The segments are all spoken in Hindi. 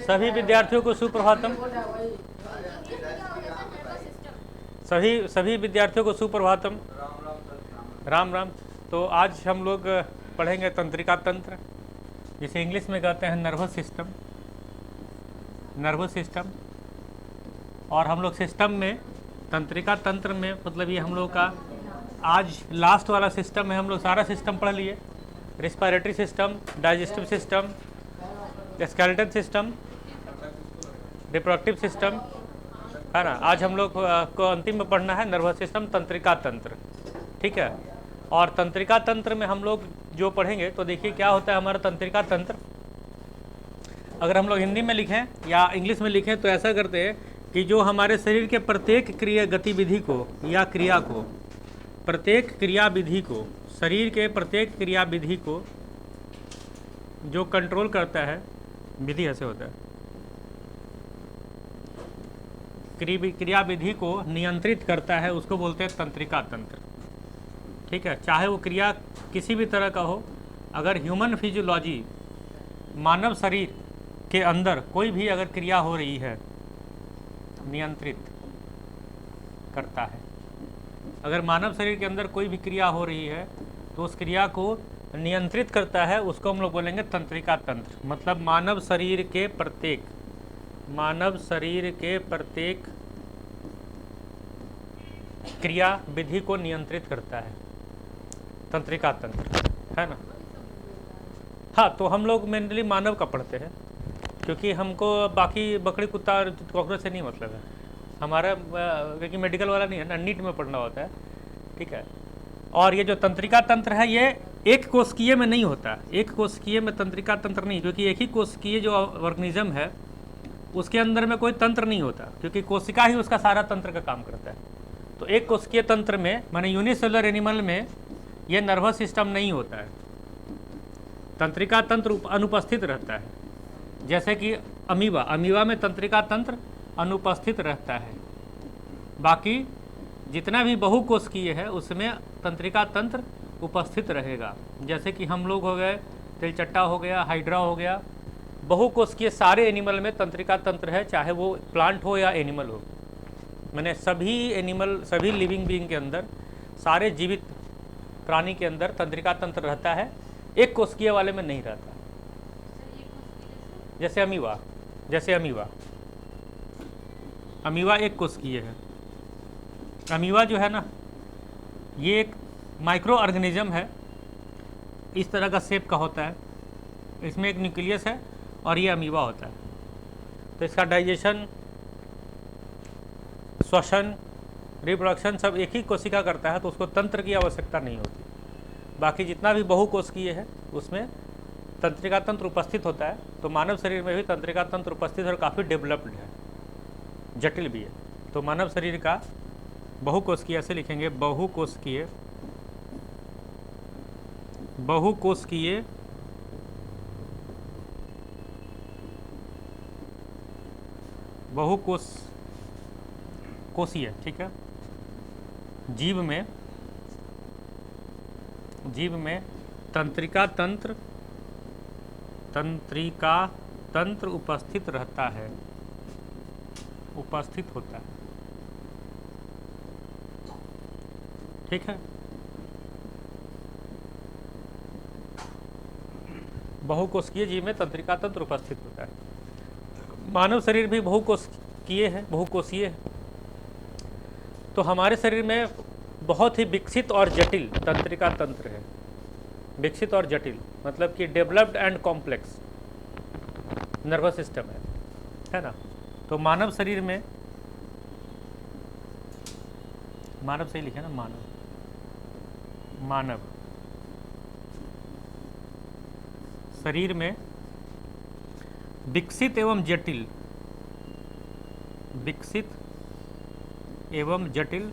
सभी विद्यार्थियों को सुप्रभातम। सभी विद्यार्थियों को सुप्रभातम। राम राम। तो आज हम लोग पढ़ेंगे तंत्रिका तंत्र, जिसे इंग्लिश में कहते हैं नर्वस सिस्टम। और हम लोग सिस्टम में तंत्रिका तंत्र में मतलब ये हम लोग का आज लास्ट वाला सिस्टम है। हम लोग सारा सिस्टम पढ़ लिए, respiratory system, digestive system, skeleton system, reproductive system, है ना। आज हम लोग को अंतिम में पढ़ना है नर्वस सिस्टम, तंत्रिका तंत्र, ठीक है। और तंत्रिका तंत्र में हम लोग जो पढ़ेंगे तो देखिए क्या होता है हमारा तंत्रिका तंत्र। अगर हम लोग हिंदी में लिखें या इंग्लिश में लिखें तो ऐसा करते हैं कि जो हमारे शरीर के प्रत्येक क्रिया गतिविधि को या क्रिया को, प्रत्येक क्रियाविधि को, शरीर के प्रत्येक क्रियाविधि को जो कंट्रोल करता है, विधि ऐसे होता है, क्रियाविधि को नियंत्रित करता है, उसको बोलते हैं तंत्रिका तंत्र, ठीक है। चाहे वो क्रिया किसी भी तरह का हो। अगर ह्यूमन फिजियोलॉजी, मानव शरीर के अंदर कोई भी अगर क्रिया हो रही है, नियंत्रित करता है। अगर मानव शरीर के अंदर कोई भी क्रिया हो रही है तो उस क्रिया को नियंत्रित करता है, उसको हम लोग बोलेंगे तंत्रिका तंत्र। मतलब मानव शरीर के प्रत्येक क्रिया विधि को नियंत्रित करता है, तंत्रिका तंत्र, है ना। हाँ, तो हम लोग मेनली मानव का पढ़ते हैं, क्योंकि हमको बाकी बकरी कुत्ता और कॉकरोच से नहीं मतलब है हमारा, क्योंकि मेडिकल वाला नहीं है ना, नीट में पढ़ना होता है, ठीक है। और ये जो तंत्रिका तंत्र है ये एक कोशिकीय में नहीं होता, एक कोशिकीय में तंत्रिका तंत्र नहीं, क्योंकि एक ही कोशिकीय जो ऑर्गेनिज्म है उसके अंदर में कोई तंत्र नहीं होता, क्योंकि कोशिका ही उसका सारा तंत्र का काम करता है। तो एक कोशिकीय तंत्र में, माने यूनिसेलुलर एनिमल में, ये नर्वस सिस्टम नहीं होता है, तंत्रिका तंत्र अनुपस्थित रहता है। जैसे कि अमीबा में तंत्रिका तंत्र अनुपस्थित रहता है। बाकी जितना भी बहुकोशिकीय है उसमें तंत्रिका तंत्र उपस्थित रहेगा। जैसे कि हम लोग हो गए, तिलचट्टा हो गया, हाइड्रा हो गया, बहुकोशिकीय सारे एनिमल में तंत्रिका तंत्र है, चाहे वो प्लांट हो या एनिमल हो। मैंने सभी एनिमल, सभी लिविंग बीइंग के अंदर, सारे जीवित प्राणी के अंदर तंत्रिका तंत्र रहता है, एक कोशिकीय वाले में नहीं रहता। जैसे अमीबा एक कोशिकीय है। अमीबा जो है ना, ये एक माइक्रो ऑर्गेनिज्म है, इस तरह का शेप का होता है, इसमें एक न्यूक्लियस है और ये अमीबा होता है। तो इसका डाइजेशन, श्वसन, रिप्रोडक्शन सब एक ही कोशिका करता है, तो उसको तंत्र की आवश्यकता नहीं होती। बाकी जितना भी बहुकोशिकीय है उसमें तंत्रिका तंत्र उपस्थित होता है। तो मानव शरीर में भी तंत्रिका तंत्र उपस्थित है और काफ़ी डेवलप्ड है, जटिल भी है। तो मानव शरीर का बहुकोशिकीय से लिखेंगे, बहुकोशिकीय कोशीय, ठीक है। जीव में तंत्रिका तंत्र उपस्थित रहता है, उपस्थित होता है, ठीक है। बहुकोशिकीय जीव में तंत्रिका तंत्र उपस्थित होता है। मानव शरीर भी बहुकोशिकीय है। तो हमारे शरीर में बहुत ही विकसित और जटिल तंत्रिका तंत्र है। विकसित और जटिल मतलब कि developed and complex nervous system है ना। तो मानव शरीर में, मानव सही लिखे ना, मानव शरीर में विकसित एवं जटिल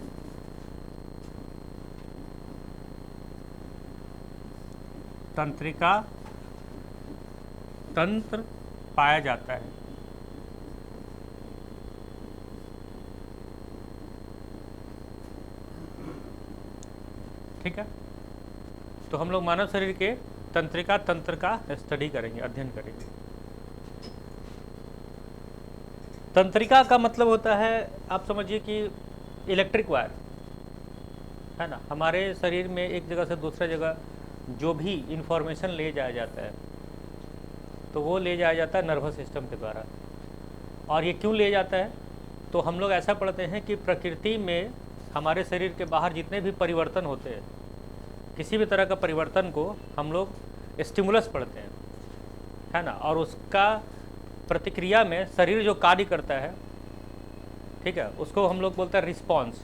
तंत्रिका तंत्र पाया जाता है। ठीक है। तो हम लोग मानव शरीर के तंत्रिका तंत्र का स्टडी करेंगे, अध्ययन करेंगे। तंत्रिका का मतलब होता है, आप समझिए कि इलेक्ट्रिक वायर, है ना। हमारे शरीर में एक जगह से दूसरे जगह जो भी इंफॉर्मेशन ले जाया जाता है तो वो ले जाया जाता है नर्वस सिस्टम के द्वारा। और ये क्यों ले जाता है, तो हम लोग ऐसा पढ़ते हैं कि प्रकृति में हमारे शरीर के बाहर जितने भी परिवर्तन होते हैं, किसी भी तरह का परिवर्तन को हम लोग स्टिमुलस पढ़ते हैं, है ना। और उसका प्रतिक्रिया में शरीर जो कार्य करता है, ठीक है, उसको हम लोग बोलते हैं रिस्पॉन्स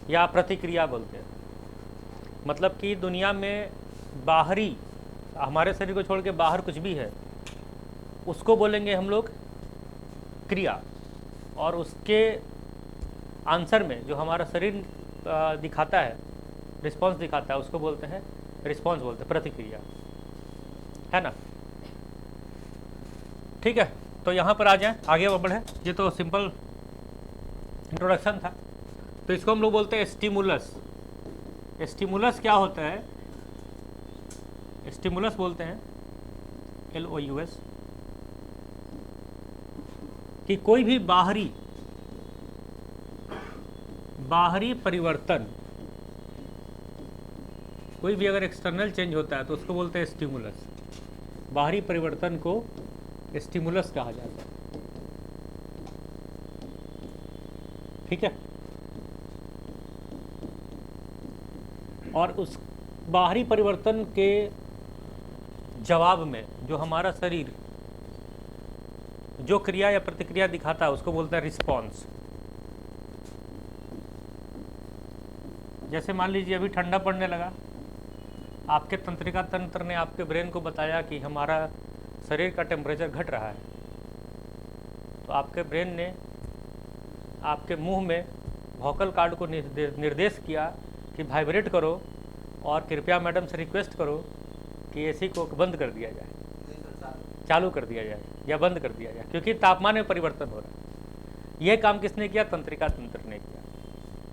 या प्रतिक्रिया बोलते हैं। मतलब कि दुनिया में बाहरी, हमारे शरीर को छोड़ के बाहर कुछ भी है उसको बोलेंगे हम लोग क्रिया, और उसके आंसर में जो हमारा शरीर दिखाता है, रिस्पॉन्स दिखाता है, उसको बोलते हैं रिस्पॉन्स, बोलते हैं प्रतिक्रिया, है ना। ठीक है, तो यहाँ पर आ जाएं, आगे बढ़े। ये तो सिंपल इंट्रोडक्शन था। तो इसको हम लोग बोलते हैं स्टिमुलस। स्टिमुलस क्या होता है? स्टिमुलस बोलते हैं LOUS कि कोई भी बाहरी परिवर्तन, कोई भी अगर एक्सटर्नल चेंज होता है तो उसको बोलते हैं स्टिमुलस। बाहरी परिवर्तन को स्टिमुलस कहा जाता है, ठीक है। और उस बाहरी परिवर्तन के जवाब में जो हमारा शरीर जो क्रिया या प्रतिक्रिया दिखाता है उसको बोलते हैं रिस्पॉन्स। जैसे मान लीजिए अभी ठंडा पड़ने लगा, आपके तंत्रिका तंत्र ने आपके ब्रेन को बताया कि हमारा शरीर का टेम्परेचर घट रहा है, तो आपके ब्रेन ने आपके मुंह में वोकल कॉर्ड को निर्देश किया कि वाइब्रेट करो और कृपया मैडम से रिक्वेस्ट करो कि एसी को बंद कर दिया जाए, चालू कर दिया जाए या बंद कर दिया जाए, क्योंकि तापमान में परिवर्तन हो रहा है। यह काम किसने किया? तंत्रिका तंत्र ने किया।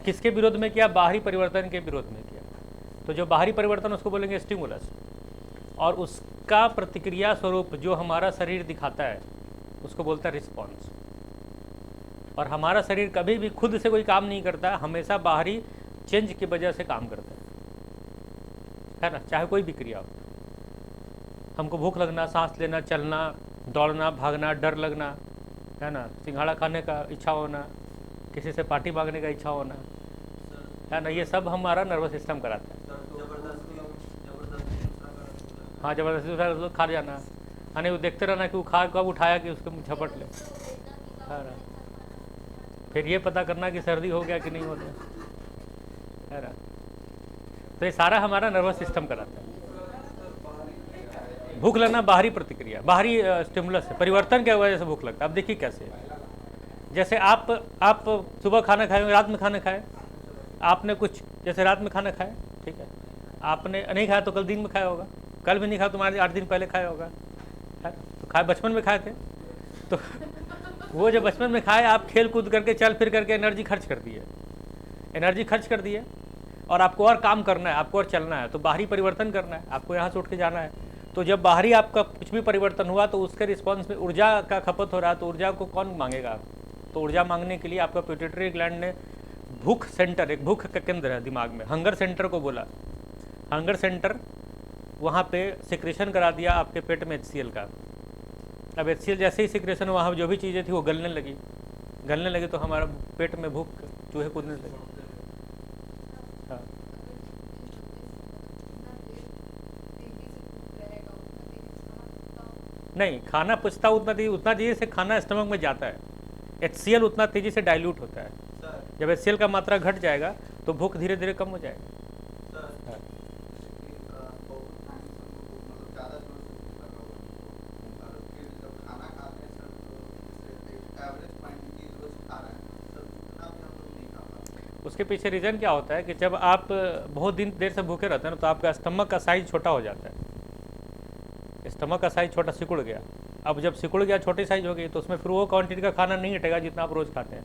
किसके विरोध में किया? बाहरी परिवर्तन के विरोध में किया। तो जो बाहरी परिवर्तन उसको बोलेंगे स्टिमुलस, और उसका प्रतिक्रिया स्वरूप जो हमारा शरीर दिखाता है उसको बोलता है रिस्पॉन्स। और हमारा शरीर कभी भी खुद से कोई काम नहीं करता, हमेशा बाहरी चेंज की वजह से काम करता है ना। चाहे कोई भी क्रिया हो, हमको भूख लगना, सांस लेना, चलना, दौड़ना, भागना, डर लगना, है ना, सिंघाड़ा खाने का इच्छा होना, किसी से पार्टी मांगने का इच्छा होना, है ना, ये सब हमारा नर्वस सिस्टम कराता है। हाँ, जबरदस्ती दूसरा खा जाना, यानी वो देखते रहना कि वो खा कब उठाया कि उसको झपट ले, है ना। फिर ये पता करना कि सर्दी हो गया कि नहीं हो गया, है ना। तो ये सारा हमारा नर्वस सिस्टम कराता है। भूख लगना बाहरी प्रतिक्रिया, बाहरी स्टिमुलस है, परिवर्तन की वजह से भूख लगता है। अब देखिए कैसे, जैसे आप सुबह खाना खाए, रात में खाना खाए, आपने कुछ जैसे रात में खाना खाए, ठीक है, आपने नहीं खाया तो कल दिन में खाया होगा, कल भी नहीं खाया तुम्हारे 8 दिन पहले खाया होगा, है तो खाए, बचपन में खाए थे। तो वो जो बचपन में खाए, आप खेल कूद करके चल फिर करके एनर्जी खर्च कर दिए, और आपको और काम करना है, आपको और चलना है, तो बाहरी परिवर्तन करना है, आपको यहाँ से उठ के जाना है। तो जब बाहरी आपका कुछ भी परिवर्तन हुआ तो उसके रिस्पॉन्स में ऊर्जा का खपत हो रहा है, तो ऊर्जा को कौन मांगेगा? तो ऊर्जा मांगने के लिए आपका पिट्यूटरी ग्लैंड ने भूख सेंटर, एक भूख का केंद्र है दिमाग में, हंगर सेंटर को बोला। हंगर सेंटर वहाँ पे सिक्रेशन करा दिया आपके पेट में HCl का। अब HCl जैसे ही सिक्रेशन, वहाँ जो भी चीज़ें थी वो गलने लगी, तो हमारा पेट में भूख, चूहे कूदने लगे। हाँ, नहीं, खाना पचता उतना तेजी से खाना स्टमक में जाता है, HCl उतना तेजी से डाइल्यूट होता है। जब HCl का मात्रा घट जाएगा तो भूख धीरे धीरे कम हो जाएगा। उसके पीछे रीज़न क्या होता है कि जब आप बहुत दिन देर से भूखे रहते हैं ना, तो आपका स्टमक का साइज छोटा हो जाता है। स्टमक का साइज छोटा सिकुड़ गया, अब जब सिकुड़ गया, छोटी साइज हो गई, तो उसमें फिर वो क्वांटिटी का खाना नहीं हटेगा जितना आप रोज़ खाते हैं।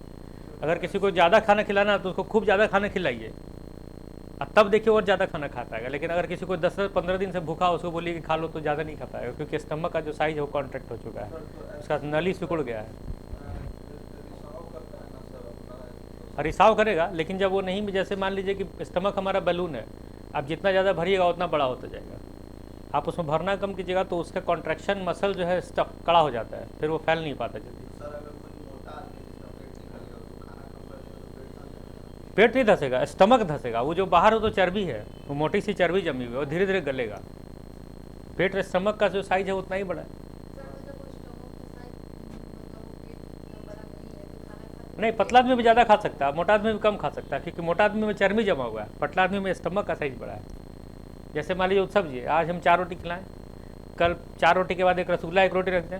अगर किसी को ज़्यादा खाना खिलाना है तो उसको खूब ज़्यादा खाना खिलाइए, तब देखिए और ज़्यादा खाना खा पाएगा। लेकिन अगर किसी को 10 से 15 दिन से भूखा उसको बोलिए कि खा लो तो ज़्यादा नहीं खा पाएगा, क्योंकि स्टमक का जो साइज है वो कॉन्ट्रैक्ट हो चुका है, उसका नली सिकुड़ गया है। रिसाव करेगा, लेकिन जब वो नहीं, जैसे मान लीजिए कि स्टमक हमारा बैलून है, आप जितना ज़्यादा भरिएगा उतना बड़ा होता जाएगा। आप उसमें भरना कम कीजिएगा तो उसका कॉन्ट्रैक्शन मसल जो है स्टफ कड़ा हो जाता है, फिर वो फैल नहीं पाता जल्दी। पेट नहीं धसेगा, स्टमक धसेगा। वो जो बाहर हो तो चर्बी है, वो मोटी सी चर्बी जमी हुई है, वो धीरे धीरे गलेगा। पेट स्टमक का जो साइज है उतना ही बड़ा है। नहीं, पतला आदमी भी ज़्यादा खा सकता है, मोटा आदमी भी कम खा सकता है, क्योंकि मोटा आदमी में चर्बी जमा हुआ है, पतला आदमी में स्टमक का साइज बड़ा है। जैसे मान लीजिए उत्सव जी, आज हम 4 रोटी खिलाएं, कल 4 रोटी के बाद एक रसगुल्ला 1 रोटी रख दें,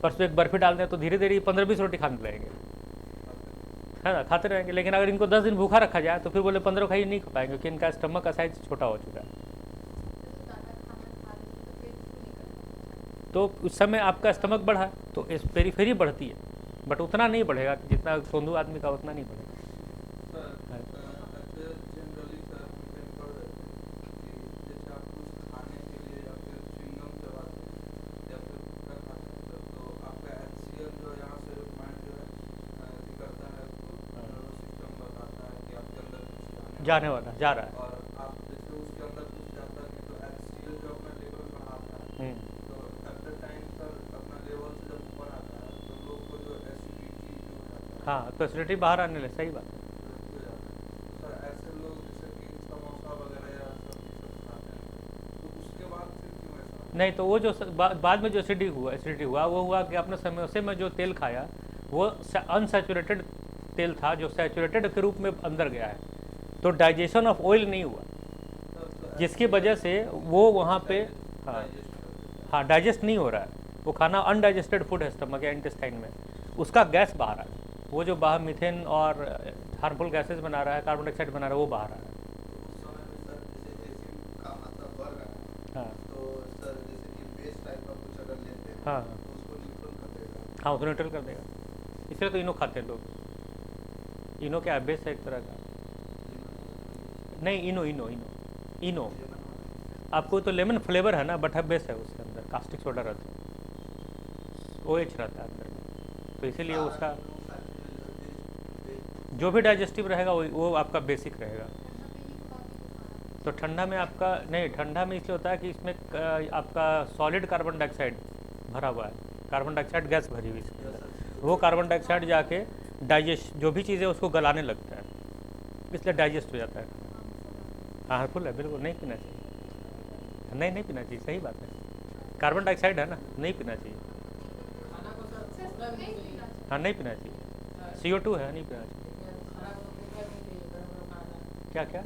परसों एक बर्फी डाल दें, तो धीरे धीरे 15-20 रोटी खाने लगेंगे, है ना, खाते रहेंगे। लेकिन अगर इनको 10 दिन भूखा रखा जाए तो फिर बोले 15 खाइए, नहीं खा पाएंगे, क्योंकि इनका स्टमक का साइज छोटा हो चुका है। तो उस समय आपका स्टमक बढ़ा तो इस पेरीफेरी बढ़ती है, बट उतना नहीं बढ़ेगा जितना सोंधु आदमी का, उतना नहीं बढ़ेगा। जाने वाला जा रहा है। और आप जैसे उसके अंदर कुछ जाता है तो HCl जो अपना लेवल बढ़ाता है, तो एट द टाइम सर अपना लेवल से जब ऊपर आता है तो लोग को जो एसिडिटी जो होता है, हाँ, तो एसिडिटी बाहर आने लगे, सही बात है। सर ऐसे लोग जैसे कि समोसा वगैरह या सब खाते हैं, तो उसके बाद फिर क्यों ऐसा? नहीं, तो वो जो बाद में जो एसिडिटी हुआ वो हुआ कि आपने समोसे में जो तेल खाया वो अनसैचुरेटेड तेल था, जो सैचुरेटेड के रूप में अंदर गया है, तो डाइजेशन ऑफ ऑयल नहीं हुआ, जिसकी वजह से वो वहाँ पे हाँ डाइजेस्ट नहीं हो रहा है। वो खाना अनडाइजेस्टेड फूड है स्टमक या इंटेस्टाइन में, उसका गैस बाहर आ रहा है। वो जो बाहर मीथेन और हार्मफुल गैसेस बना रहा है, कार्बन डाइऑक्साइड बना रहा है, वो बाहर आ रहा है। उस समय में सर जैसे एसिड का मात्रा बढ़ रहा है, हाँ तो सर जैसे कि बेस टाइप का कुछ अगर लेते हैं हाँ तो उसको न्यूट्रल कर देगा। हाँ, उसको न्यूट्रल कर देगा। इसलिए तो इनो खाते हैं लोग। इनो क्या बेस है एक तरह का? नहीं, इनो इनो इनो इनो आपको तो लेमन फ्लेवर है ना, बट बेस है उसके अंदर कास्टिक सोडा रहता है, OH रहता है अंदर, तो इसीलिए उसका जो भी डाइजेस्टिव रहेगा वो आपका बेसिक रहेगा। तो ठंडा में आपका नहीं, ठंडा में इसलिए होता है कि इसमें आपका सॉलिड कार्बन डाइऑक्साइड भरा हुआ है, कार्बन डाइऑक्साइड गैस भरी हुई इसके अंदर। वो कार्बन डाइऑक्साइड जाके डाइजेस्ट जो भी चीज़ें उसको गलाने लगता है, इसलिए डाइजेस्ट हो जाता है। हार्मफुल है, बिल्कुल नहीं पीना चाहिए। नहीं पीना चाहिए, सही बात है, कार्बन डाइऑक्साइड है ना, नहीं पीना चाहिए। हाँ, नहीं पीना चाहिए, CO2 है, नहीं पीना चाहिए। क्या क्या?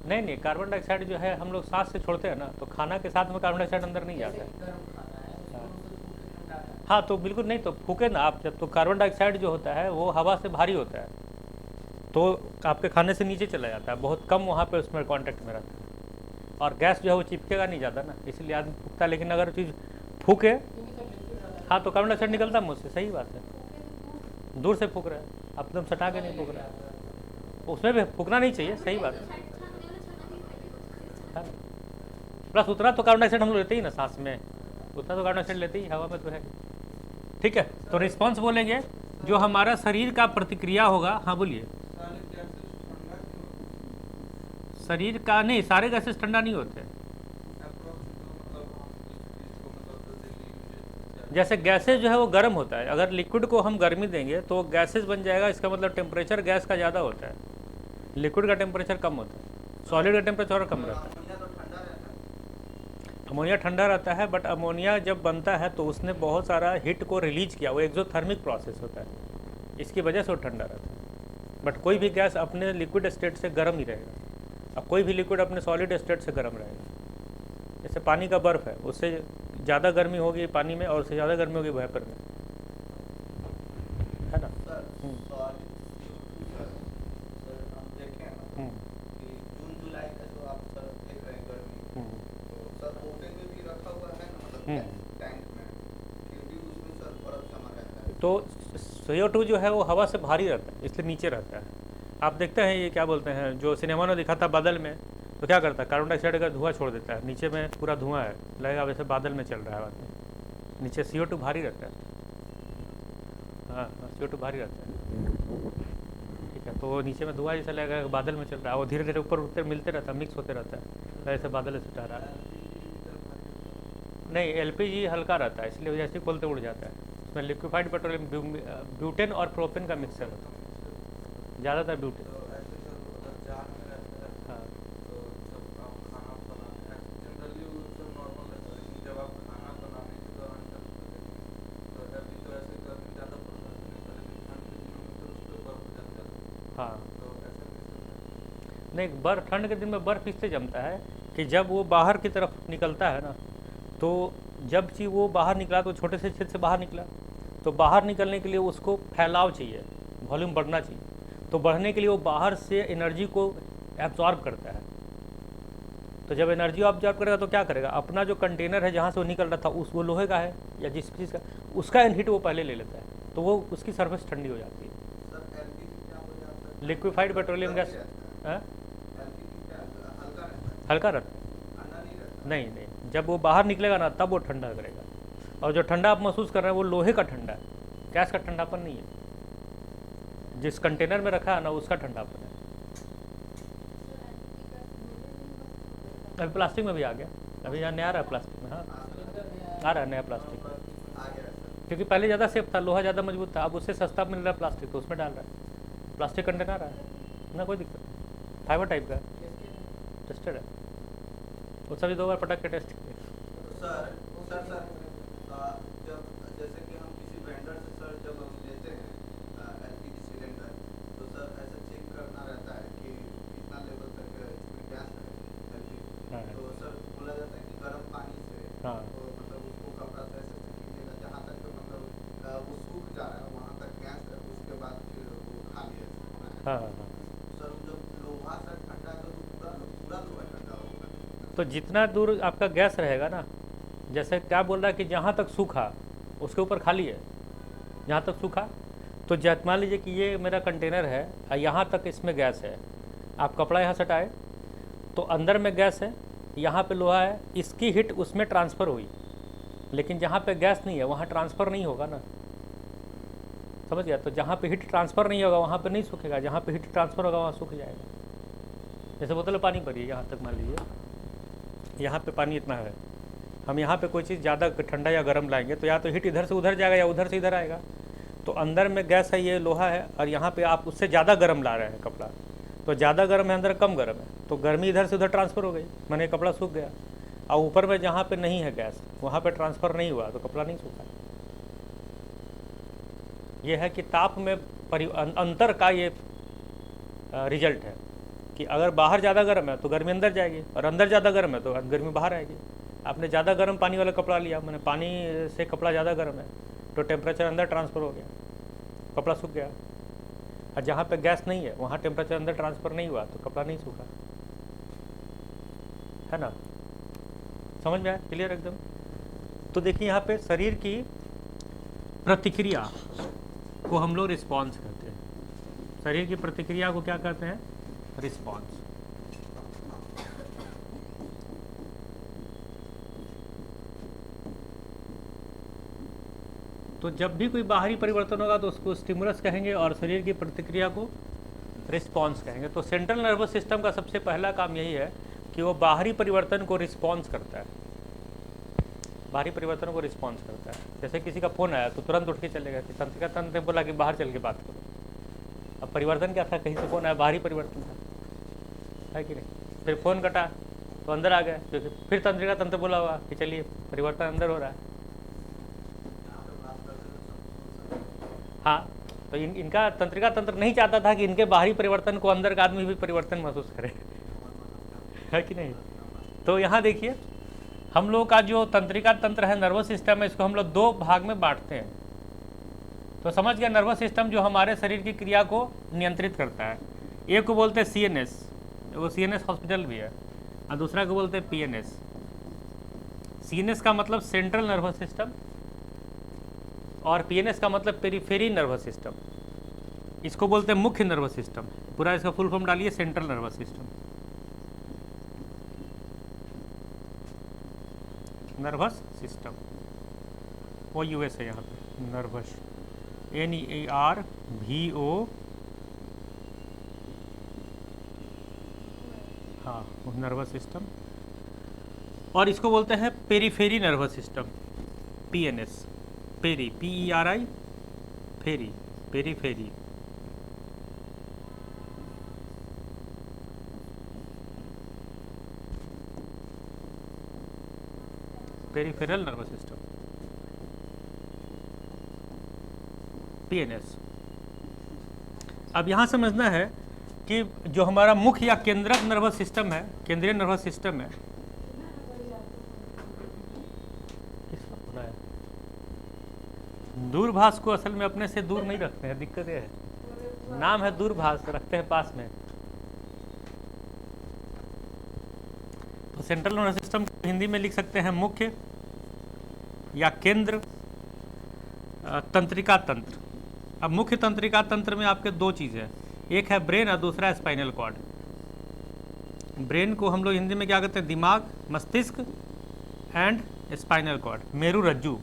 नहीं, कार्बन डाइऑक्साइड जो है हम लोग सांस से छोड़ते हैं ना, तो खाना के साथ में कार्बन डाइऑक्साइड अंदर नहीं जाता है। हाँ, तो बिल्कुल नहीं, तो फूके ना आप जब, तो कार्बन डाइऑक्साइड जो होता है वो हवा से भारी होता है, तो आपके खाने से नीचे चला जाता है, बहुत कम वहाँ पे उसमें कांटेक्ट में रहता है, और गैस जो है वो चिपकेगा नहीं ज़्यादा ना, इसलिए आदमी फूकता है। लेकिन अगर चीज़ फूके, हाँ, तो कार्बन डाइऑक्साइड निकलता है मुझसे, सही बात है। दूर से फूक रहा है, आप एकदम सटा के नहीं फूक रहा है, उसमें भी फूकना नहीं चाहिए, सही बात है। प्लस उतना तो कार्बन डाइऑक्साइड हम लोग लेते ही ना सांस में, उतना तो कार्बन डाइऑक्साइड लेते ही, हवा में तो है। ठीक है, तो रिस्पॉन्स बोलेंगे जो हमारा शरीर का प्रतिक्रिया होगा। हाँ बोलिए। शरीर का नहीं, सारे गैसेस ठंडा नहीं होते। जैसे गैसेस जो है वो गर्म होता है, अगर लिक्विड को हम गर्मी देंगे तो गैसेस बन जाएगा, इसका मतलब टेम्परेचर गैस का ज़्यादा होता है, लिक्विड का टेम्परेचर कम होता है, सॉलिड का टेम्परेचर कम रहता है। अमोनिया ठंडा रहता है, बट अमोनिया जब बनता है तो उसने बहुत सारा हीट को रिलीज किया, वो एक्सोथर्मिक प्रोसेस होता है, इसकी वजह से वो ठंडा रहता है। बट कोई भी गैस अपने लिक्विड स्टेट से गर्म ही रहेगा, अब कोई भी लिक्विड अपने सॉलिड स्टेट से गर्म रहेगा। जैसे पानी का बर्फ़ है, उससे ज़्यादा गर्मी होगी पानी में और उससे ज़्यादा गर्मी होगी वेपर में, है ना। तो CO2 जो है वो हवा से भारी रहता है, इसलिए नीचे रहता है, आप देखते हैं ये क्या बोलते हैं, जो सिनेमा में दिखा था बादल में, तो क्या करता है, कार्बन डाइऑक्साइड का धुआं छोड़ देता है, नीचे में पूरा धुआं है, लगेगा वैसे बादल में चल रहा है आदमी, नीचे CO2 भारी रहता है। हाँ हाँ, CO2 भारी रहता है, ठीक है, तो वो नीचे में धुआं जैसा लगेगा बादल में चल रहा है, वो धीरे धीरे ऊपर उठते मिलते रहता है, मिक्स होते रहता है, ऐसे बादल से उठा रहा है। नहीं, LPG हल्का रहता है, इसलिए जैसे खोलते उड़ जाता है, उसमें लिक्विफाइड पेट्रोलियम ब्यूटेन और प्रोपेन का मिक्सर होता है, ज़्यादातर ब्यूटेन। तो ऐसे सर अगर जार में रहता है हाँ तो जब आप खाना बनाते हैं जनरली वो सब नॉर्मल रहता है, लेकिन जब आप खाना बनाने के दौरान तो अभी तो ऐसे गर्मी ज़्यादा पड़ रहा है, लेकिन ठंड के दिनों में तो उस पर बर्फ जम जाता है, हाँ, तो ऐसा कैसे? नहीं, बर्फ ठंड के दिन में बर्फ इससे जमता है कि जब वो बाहर की तरफ निकलता है ना, तो जब चीज वो बाहर निकला तो छोटे से छेद से बाहर निकला, तो बाहर निकलने के लिए उसको फैलाव चाहिए, वॉल्यूम बढ़ना चाहिए, तो बढ़ने के लिए वो बाहर से एनर्जी को एब्जॉर्ब करता है। तो जब एनर्जी ऑब्जॉर्व करेगा तो क्या करेगा, अपना जो कंटेनर है जहाँ से वो निकल रहा था उस वो लोहे का है या जिस चीज़ का, उसका हीट वो पहले ले लेता है, तो वो उसकी सरफेस ठंडी हो जाती है। सर एलपीजी क्या हो जाता है? लिक्विफाइड पेट्रोलियम गैस एलपीजी क्या हल्का रहता है, हल्का रहता है, ठंडा नहीं रहता? नहीं नहीं, जब वो बाहर निकलेगा ना तब वो ठंडा करेगा, और जो ठंडा आप महसूस कर रहे हैं वो लोहे का ठंडा है, गैस का ठंडापन नहीं है, जिस कंटेनर में रखा है ना उसका ठंडापन है। अभी प्लास्टिक में भी आ गया, अभी यहाँ नया आ रहा है प्लास्टिक में, हाँ आ रहा है नया प्लास्टिक, आ गया सर। क्योंकि पहले ज़्यादा सेफ था, लोहा ज़्यादा मजबूत था, अब उससे सस्ता मिल रहा है प्लास्टिक, तो उसमें डाल रहा है, प्लास्टिक कंटेनर आ रहा है ना, कोई दिक्कत नहीं, फाइबर टाइप का टेस्टेड है, वो सभी 2 बार पटक के टेस्ट किए। सर जब जैसे कि हम किसी वेंडर से सर जब हम लेते हैं एलपीजी सिलेंडर, तो सर ऐसा चेक करना रहता है कि कितना लेवल तक इसमें गैस है एलपीजी, हाँ तो सर बोला जाता है कि गर्म पानी से हाँ तो मतलब उसको कपड़ा से ऐसे कीजिएगा जहाँ तक तो मतलब वो सूख जा रहा है वहाँ तक गैस है, उसके बाद फिर वो खाली है। हाँ हाँ हाँ, सर जब लोहा सर ठंडा तो पूरा पूरा लोहा ठंडा होगा? तो जितना दूर आपका गैस रहेगा ना, जैसे क्या बोल रहा है कि जहाँ तक सूखा उसके ऊपर खाली है, जहाँ तक सूखा, तो मान लीजिए कि ये मेरा कंटेनर है और यहाँ तक इसमें गैस है, आप कपड़ा यहाँ सटाए तो अंदर में गैस है, यहाँ पे लोहा है, इसकी हीट उसमें ट्रांसफ़र हुई, लेकिन जहाँ पे गैस नहीं है वहाँ ट्रांसफ़र नहीं होगा ना, समझ गया, तो जहाँ पे हीट ट्रांसफ़र नहीं होगा वहाँ पे नहीं सूखेगा, जहाँ पे हीट ट्रांसफ़र होगा वहाँ सूख जाएगा। जैसे बोतल में पानी भरिए, यहाँ तक मान लीजिए यहाँ पे पानी इतना है, हम यहाँ पे कोई चीज़ ज़्यादा ठंडा या गर्म लाएंगे तो या तो हीट इधर से उधर जाएगा या उधर से इधर आएगा, तो अंदर में गैस है, ये लोहा है, और यहाँ पे आप उससे ज़्यादा गर्म ला रहे हैं कपड़ा, तो ज़्यादा गर्म है अंदर कम गर्म है, तो गर्मी इधर से उधर ट्रांसफ़र हो गई, मैंने कपड़ा सूख गया, और ऊपर में जहाँ पे नहीं है गैस वहाँ पे ट्रांसफ़र नहीं हुआ तो कपड़ा नहीं सूखा। ये है कि ताप में अंतर का ये रिजल्ट है कि अगर बाहर ज़्यादा गर्म है तो गर्मी अंदर जाएगी, और अंदर ज़्यादा गर्म है तो गर्मी बाहर आएगी। आपने ज़्यादा गर्म पानी वाला कपड़ा लिया, मैंने पानी से कपड़ा ज़्यादा गर्म है तो टेम्परेचर अंदर ट्रांसफ़र हो गया, कपड़ा सूख गया, और जहाँ पे गैस नहीं है वहाँ टेम्परेचर अंदर ट्रांसफ़र नहीं हुआ तो कपड़ा नहीं सूखा, है ना, समझ में आया, क्लियर एकदम। तो देखिए यहाँ पे शरीर की प्रतिक्रिया को हम लोग रिस्पॉन्स कहते हैं, शरीर की प्रतिक्रिया को क्या कहते हैं, रिस्पॉन्स। तो जब भी कोई बाहरी परिवर्तन होगा तो उसको स्टिमुलस कहेंगे और शरीर की प्रतिक्रिया को रिस्पॉन्स कहेंगे। तो सेंट्रल नर्वस सिस्टम का सबसे पहला काम यही है कि वो बाहरी परिवर्तन को रिस्पॉन्स करता है, बाहरी परिवर्तन को रिस्पॉन्स करता है। जैसे किसी का फ़ोन आया तो तुरंत उठ के चलेगा, कि तंत्रिका तंत्र ने बोला कि बाहर चल के बात करो। अब परिवर्तन क्या था, कहीं से फ़ोन आया, बाहरी परिवर्तन था, है कि नहीं। फिर फ़ोन कटा तो अंदर आ गया, क्योंकि फिर तंत्रिका तंत्र बोला हुआ कि चलिए परिवर्तन अंदर हो रहा है। हाँ, तो इनका तंत्रिका तंत्र नहीं चाहता था कि इनके बाहरी परिवर्तन को अंदर का आदमी भी परिवर्तन महसूस करे, है कि नहीं। तो यहाँ देखिए हम लोग का जो तंत्रिका तंत्र है, नर्वस सिस्टम है, इसको हम लोग 2 भाग में बांटते हैं। तो समझ गया, नर्वस सिस्टम जो हमारे शरीर की क्रिया को नियंत्रित करता है, एक को बोलते हैं CNS, वो CNS हॉस्पिटल भी है, और दूसरा को बोलते हैं PNS। CNS का मतलब सेंट्रल नर्वस सिस्टम और PNS का मतलब पेरिफेरी नर्वस सिस्टम। इसको बोलते हैं मुख्य नर्वस सिस्टम। पूरा इसका फुल फॉर्म डालिए, central nervous system. Nervous system, वो यूएस है यहाँ पे, नर्वस, NERVO, हाँ नर्वस सिस्टम। और इसको बोलते हैं periphery nervous system, PNS, peri, PERI, फेरी, periphery. Peripheral nervous system, PNS। अब यहाँ समझना है कि जो हमारा मुख्य या केंद्रक नर्वस सिस्टम है, केंद्रीय नर्वस सिस्टम है, किसका पूरा है, दूरभाष को असल में अपने से दूर नहीं रखते हैं, दिक्कत ये है, नाम है दूरभाष, रखते हैं पास में। तो सेंट्रल नर्वस सिस्टम को हिंदी में लिख सकते हैं मुख्य या केंद्र तंत्रिका तंत्र। अब मुख्य तंत्रिका तंत्र में आपके दो चीज़ है, एक है ब्रेन और दूसरा है स्पाइनल कॉर्ड। ब्रेन को हम लोग हिंदी में क्या कहते हैं, दिमाग, मस्तिष्क एंड स्पाइनल कॉर्ड, मेरू रज्जू।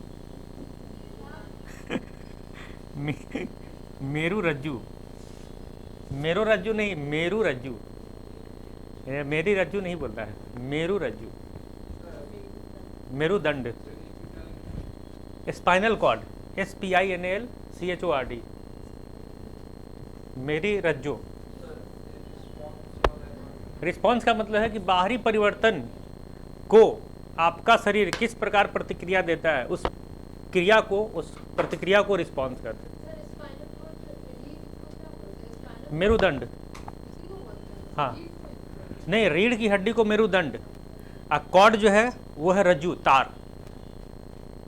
मेरू रज्जू, मेरो रज्जू नहीं, मेरू रज्जू, मेरी रज्जू नहीं बोलता है, मेरू रज्जू, मेरुदंड। स्पाइनल कॉर्ड, SPINALCHORD, मेरी रज्जो। रिस्पॉन्स का मतलब है कि बाहरी परिवर्तन को आपका शरीर किस प्रकार प्रतिक्रिया देता है, उस क्रिया को, उस प्रतिक्रिया को रिस्पॉन्स करते हैं। मेरुदंड, हाँ नहीं, रीढ़ की हड्डी को मेरुदंड, और कॉर्ड जो है वो है रज्जू, तार।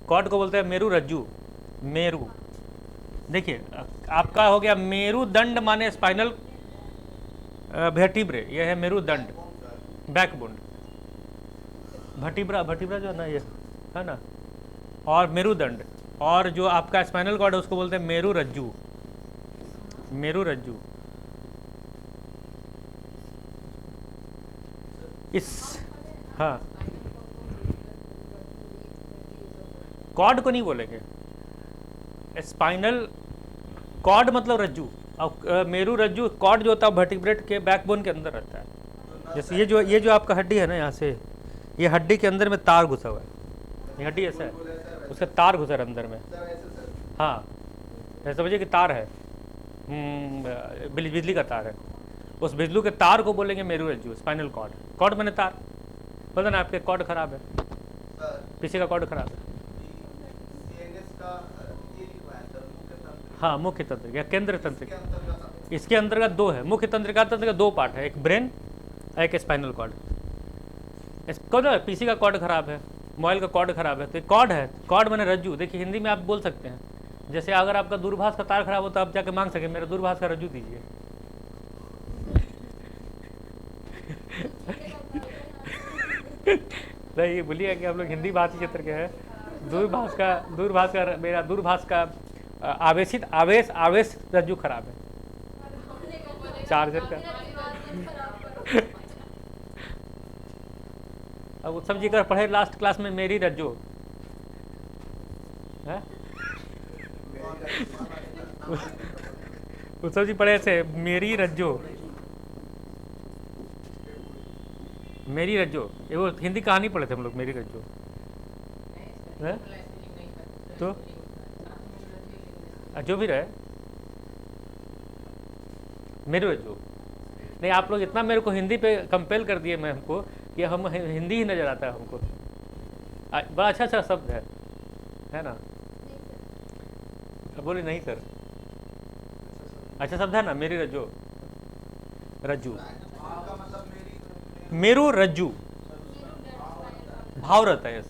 कॉर्ड को बोलते हैं मेरू रज्जू, मेरू। देखिए आपका हो गया मेरुदंड माने स्पाइनल वर्टिब्रे, यह है मेरुदंड, बैकबोन, वर्टिब्रा, वर्टिब्रा जो है ना ये है ना, और मेरुदंड, और जो आपका स्पाइनल कॉर्ड है उसको बोलते हैं मेरू रज्जू, मेरू रज्जू। इस, हाँ कॉर्ड को नहीं बोलेंगे, स्पाइनल कॉर्ड मतलब रज्जू, और मेरू रज्जू, कॉर्ड जो होता है वर्टिब्रेट के बैकबोन के अंदर रहता है। जैसे ये जो आपका हड्डी है ना, यहाँ से ये हड्डी के अंदर में तार घुसा हुआ है, ये हड्डी ऐसा है, उसका तार घुसा है अंदर में, हाँ ऐसा समझिए कि तार है, बिजली का तार है, उस बिजली के तार को बोलेंगे मेरू रज्जू, स्पाइनल कॉर्ड। कॉर्ड मैंने तार, पता ना आपके कॉर्ड खराब है, किसी का कॉर्ड खराब है, हाँ मुख्य तंत्र या केंद्र तंत्र, इसके अंतर्गत दो है, मुख्य तंत्रिका तंत्र का दो पार्ट है, एक ब्रेन और एक स्पाइनल कॉर्ड। इसको ना पीसी का कॉर्ड खराब है, मोबाइल का कॉर्ड खराब है, तो कॉर्ड है, कॉर्ड मैंने रज्जू। देखिए हिंदी में आप बोल सकते हैं, जैसे अगर आपका दूरभाष का तार खराब हो तो आप जाके मांग सके मेरा दूरभाष का रज्जू दीजिए। नहीं बोलिए कि हम लोग हिंदी भाषी क्षेत्र के हैं, दूरभाष का मेरा दूरभाष का आवेश रज्जू खराब है, चार्जर का। अब उत्सव जी का पढ़े लास्ट क्लास में मेरी रज्जू है, उत्सव जी पढ़े थे मेरी रज्जू, मेरी रज्जो, ये वो हिंदी कहानी पढ़े थे हम लोग, मेरी रज्जो है? तो जो भी रहे, मेरी रज्जो नहीं, आप लोग इतना मेरे को हिंदी पे कंपेल कर दिए मैं हमको कि हम हिंदी ही नजर आता है हमको। बड़ा अच्छा शब्द है ना? बोले नहीं सर, अच्छा शब्द है ना, मेरी रज्जो, रज्जू, मेरू रज्जू भाव रहता है,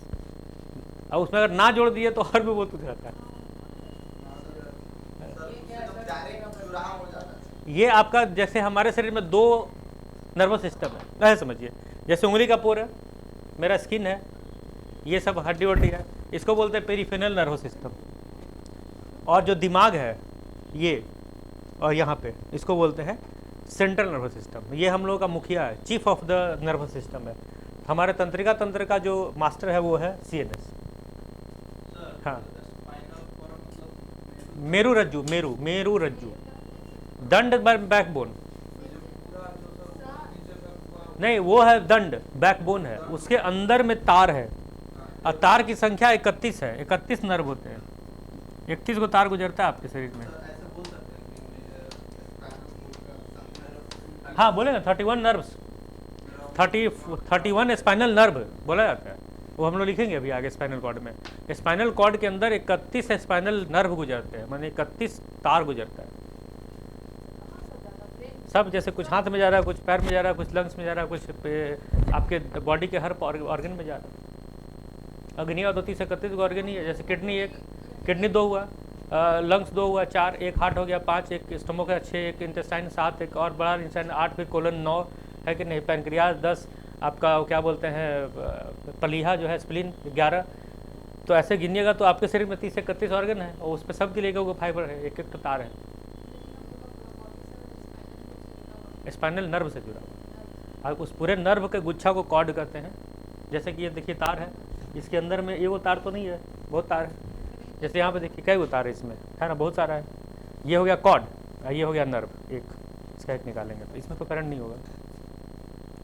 अब उसमें अगर ना जोड़ दिए तो हर में बहुत कुछ रहता है। ये आपका जैसे हमारे शरीर में दो नर्वस सिस्टम है, समझिए जैसे उंगली का पोर है, मेरा स्किन है, ये सब हड्डी वड्डी है, इसको बोलते हैं पेरिफेरल नर्वस सिस्टम। और जो दिमाग है ये और यहाँ पे, इसको बोलते हैं सेंट्रल नर्वस सिस्टम, ये हम लोगों का मुखिया है, chief of the nervous system है। हमारे तंत्रिका तंत्र का जो मास्टर है वो है CNS। हाँ, मेरू रज्जु, मेरू रज्जु, दंड बैकबोन, नहीं वो है दंड, बैकबोन है, उसके अंदर में तार है, और तार की संख्या 31 है, 31 नर्व होते हैं, 31 को तार गुजरता है आपके शरीर में। हाँ बोलेगा 31 नर्व्स, 31 स्पाइनल नर्व बोला जाता है, वो हम लोग लिखेंगे अभी आगे स्पाइनल कॉर्ड में। स्पाइनल कॉर्ड के अंदर 31 स्पाइनल नर्व गुजरते हैं, माने 31 तार गुजरता है सब, जैसे कुछ हाथ में जा रहा है, कुछ पैर में जा रहा है, कुछ लंग्स में जा रहा है, कुछ आपके बॉडी के हर ऑर्गन में जा रहा है। अग्निया 32 से 31 का ऑर्गन ही है, जैसे किडनी 2 हुआ, लंग्स 2 हुआ, 4, एक हार्ट हो गया, 5 एक स्टमक है, 6 एक इंटेस्टाइन, 7 एक और बड़ा इंटेस्टाइन, 8 फिर कोलन, 9 है कि नहीं, पैनक्रियाज 10, आपका क्या बोलते हैं पलीहा जो है स्प्लीन 11। तो ऐसे गिनिएगा तो आपके शरीर में 30 से 31 ऑर्गन है, और उस पर सब के लिए वो फाइबर है, एक एक तो तार है, स्पाइनल नर्व से जुड़ा हुआ। अब उस पूरे नर्व के गुच्छा को कॉर्ड कहते हैं। जैसे कि ये देखिए तार है, इसके अंदर में ये वो तार तो नहीं है, बहुत तार है, जैसे यहाँ पे देखिए कई वो तार है इसमें, है ना, बहुत सारा है। ये हो गया कॉर्ड, ये हो गया नर्व, एक इसका एक निकालेंगे तो इसमें तो करंट नहीं होगा,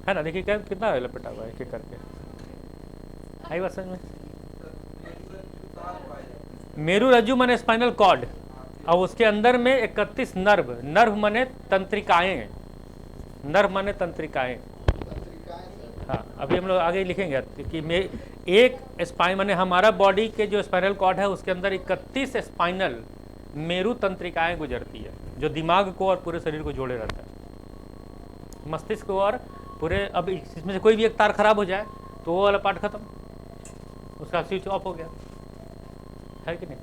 है ना। देखिए क्या कितना लपेटा हुआ है एक एक करके, आई बात समझ में। मेरू रज्जु माने स्पाइनल कॉर्ड, और उसके अंदर में 31 नर्व, नर्व माने तंत्रिकाएं, नर्व माने तंत्रिकाएं। हाँ, अभी हम लोग आगे लिखेंगे कि एक स्पाइन माने हमारा बॉडी के जो स्पाइनल कॉर्ड है उसके अंदर 31 स्पाइनल मेरू तंत्रिकाएं गुजरती है, जो दिमाग को और पूरे शरीर को जोड़े रहता है, मस्तिष्क को और पूरे। अब इसमें से कोई भी एक तार खराब हो जाए तो वो वाला पार्ट खत्म, उसका स्विच ऑफ हो गया, है कि नहीं।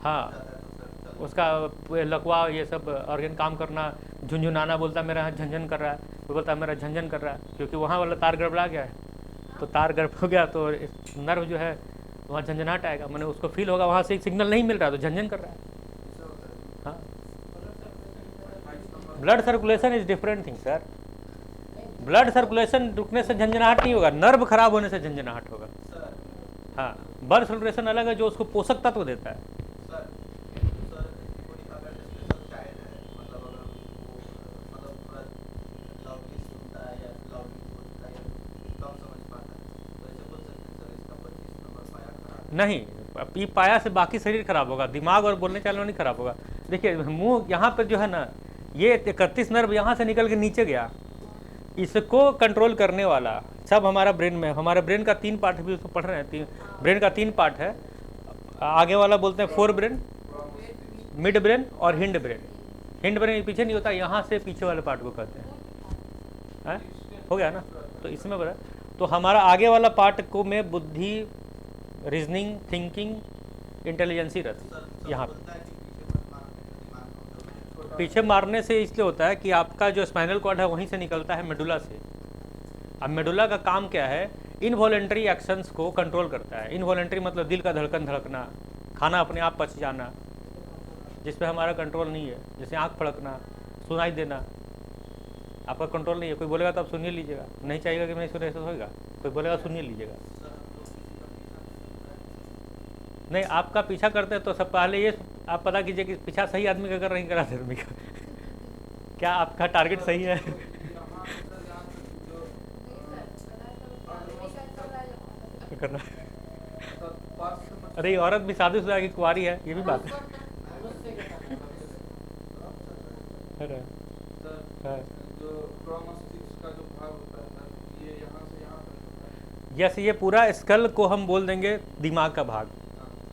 हाँ, उसका लकवा ये सब ऑर्गन काम करना, झुंझुनाना, बोलता मेरा यहाँ झंझन कर रहा है, वो बोलता मेरा झंझन कर रहा है, क्योंकि वहाँ वाला तार गड़बड़ा गया है। तो तार गड़बड़ हो गया तो नर्व जो है वहाँ झंझनाहट आएगा, मैंने उसको फील होगा, वहाँ से एक सिग्नल नहीं मिल रहा तो झंझन कर रहा है। हाँ, blood circulation is different thing sir. Blood circulation रुकने से झंझनाहट नहीं होगा, नर्व खराब होने से झंझनाहट होगा। हाँ, ब्लड सर्कुलेशन अलग है, जो उसको पोषक तत्व देता है। नहीं, ये पाया से बाकी शरीर खराब होगा, दिमाग और बोलने चालने नहीं खराब होगा। देखिए मुंह यहाँ पर जो है ना, ये 31 नर्व यहाँ से निकल के नीचे गया, इसको कंट्रोल करने वाला सब हमारा ब्रेन में। हमारे ब्रेन का 3 पार्ट भी उसको पढ़ रहे हैं, ब्रेन का 3 पार्ट है। आगे वाला बोलते हैं फोर ब्रेन, मिड ब्रेन और हिंड ब्रेन। हिंड ब्रेन पीछे नहीं होता, यहाँ से पीछे वाले पार्ट को कहते हैं। हो गया ना, तो इसमें बता, तो हमारा आगे वाला पार्ट को में बुद्धि, रीजनिंग, थिंकिंग, इंटेलिजेंसी रहती। यहाँ पीछे मारने से इसलिए होता है कि आपका जो स्पाइनल कॉर्ड है वहीं से निकलता है मेडुला से। अब मेडुला का काम क्या है, इनवॉलेंट्री एक्शंस को कंट्रोल करता है। इनवॉलेंट्री मतलब दिल का धड़कन धड़कना, खाना अपने आप पच जाना, जिस पे हमारा कंट्रोल नहीं है, जैसे आँख फड़कना, सुनाई देना, आपका कंट्रोल नहीं है। कोई बोलेगा तो आप सुनिए लीजिएगा, नहीं चाहिएगा कि नहीं सुने, ऐसा होगा। कोई बोलेगा सुनिए लीजिएगा, नहीं आपका पीछा करते हैं तो सब पहले ये आप पता कीजिए कि पीछा सही आदमी का कर नहीं करा आदमी का, क्या आपका टारगेट सही है। करना, अरे औरत भी शादीशुदा की कुंवारी है, ये भी बात है। यस, ये पूरा स्कल को हम बोल देंगे दिमाग का भाग।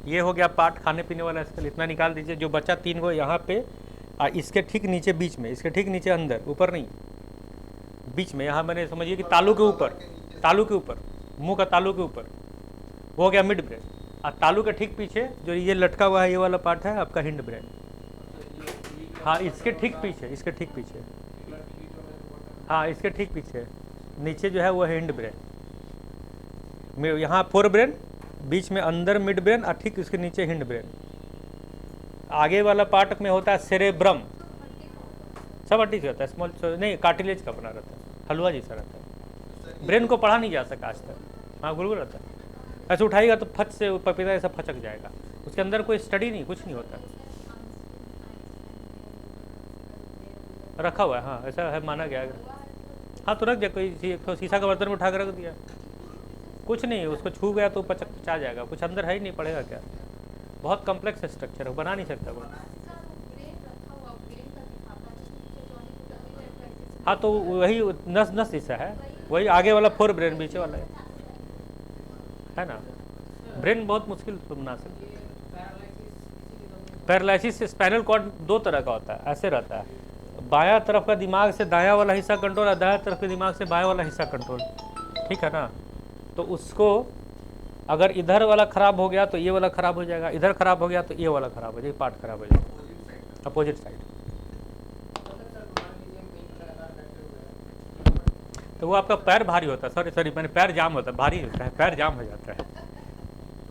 ये हो गया पार्ट, खाने पीने वाला स्कल, इतना निकाल दीजिए। जो बचा 3 को यहाँ पे, इसके ठीक नीचे बीच में, इसके ठीक नीचे अंदर, ऊपर नहीं, बीच में, यहाँ मैंने समझिए कि तालू के ऊपर, तालू के ऊपर, मुंह का तालू के ऊपर, वो हो गया मिड ब्रेन। और तालू के ठीक पीछे जो ये लटका हुआ है ये वाला पार्ट है आपका हिंड ब्रेन। हाँ, इसके ठीक पीछे, इसके ठीक पीछे, हाँ इसके ठीक पीछे नीचे जो है वो हिंड ब्रेन। यहाँ फोर ब्रेन, बीच में अंदर मिड ब्रेन और ठीक इसके नीचे हिंड ब्रेन। आगे वाला पार्ट में होता है सेरेब्रम, सब हड्डी से होता है, स्मॉल नहीं कार्टिलेज का बना रहता है, हलवा जैसा रहता है। ब्रेन को पढ़ा नहीं जा सका आज तक, हाँ गुलगुल रहता है, ऐसे उठाएगा तो फच से पपीता ऐसा फचक जाएगा, उसके अंदर कोई स्टडी नहीं, कुछ नहीं होता, रखा हुआ है, हाँ ऐसा है माना गया है। हाँ तो रख दिया, कोई शीशा का बर्तन में उठा कर रख दिया, कुछ नहीं, उसको छू गया तो पचा जाएगा, कुछ अंदर है ही नहीं, पड़ेगा क्या, बहुत कॉम्प्लेक्स स्ट्रक्चर है, बना नहीं सकता कोई। हाँ तो वही नस नस हिस्सा है, वही आगे वाला फोर ब्रेन, पीछे वाला है ना। ब्रेन बहुत मुश्किल से बना सकते। पैरालिसिस स्पाइनल कॉर्ड दो तरह का होता है, ऐसे रहता है, बायां तरफ का दिमाग से दायां वाला हिस्सा कंट्रोल और दायां तरफ के दिमाग से बायां वाला हिस्सा कंट्रोल, ठीक है ना। तो उसको अगर इधर वाला खराब हो गया तो ये वाला खराब हो जाएगा, इधर खराब हो गया तो ये वाला खराब हो जाएगा, पार्ट खराब हो जाएगा, अपोजिट साइड। तो वो आपका पैर भारी होता है, सॉरी मैंने पैर जाम होता है, भारी होता है, पैर जाम हो जाता है,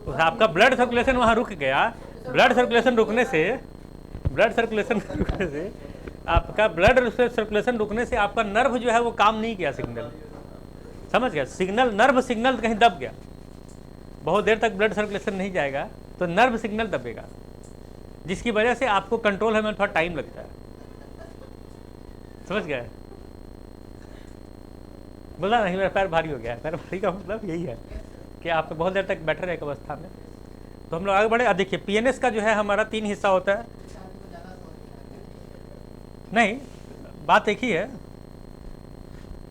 तो आपका ब्लड सर्कुलेशन वहाँ रुक गया। ब्लड सर्कुलेशन रुकने से आपका ब्लड सर्कुलेशन रुकने से आपका नर्व जो है वो काम नहीं किया, सिग्नल समझ गया, सिग्नल नर्व सिग्नल कहीं दब गया, बहुत देर तक ब्लड सर्कुलेशन नहीं जाएगा तो नर्व सिग्नल दबेगा, जिसकी वजह से आपको कंट्रोल होने में थोड़ा टाइम लगता है, समझ गए। बोला नहीं मेरा पैर भारी हो गया, पैर भारी का मतलब यही है कि आप बहुत देर तक बैठे रहे एक अवस्था में। तो हम लोग आगे बढ़े। देखिए पीएनएस का जो है हमारा 3 हिस्सा होता है, नहीं बात एक ही है,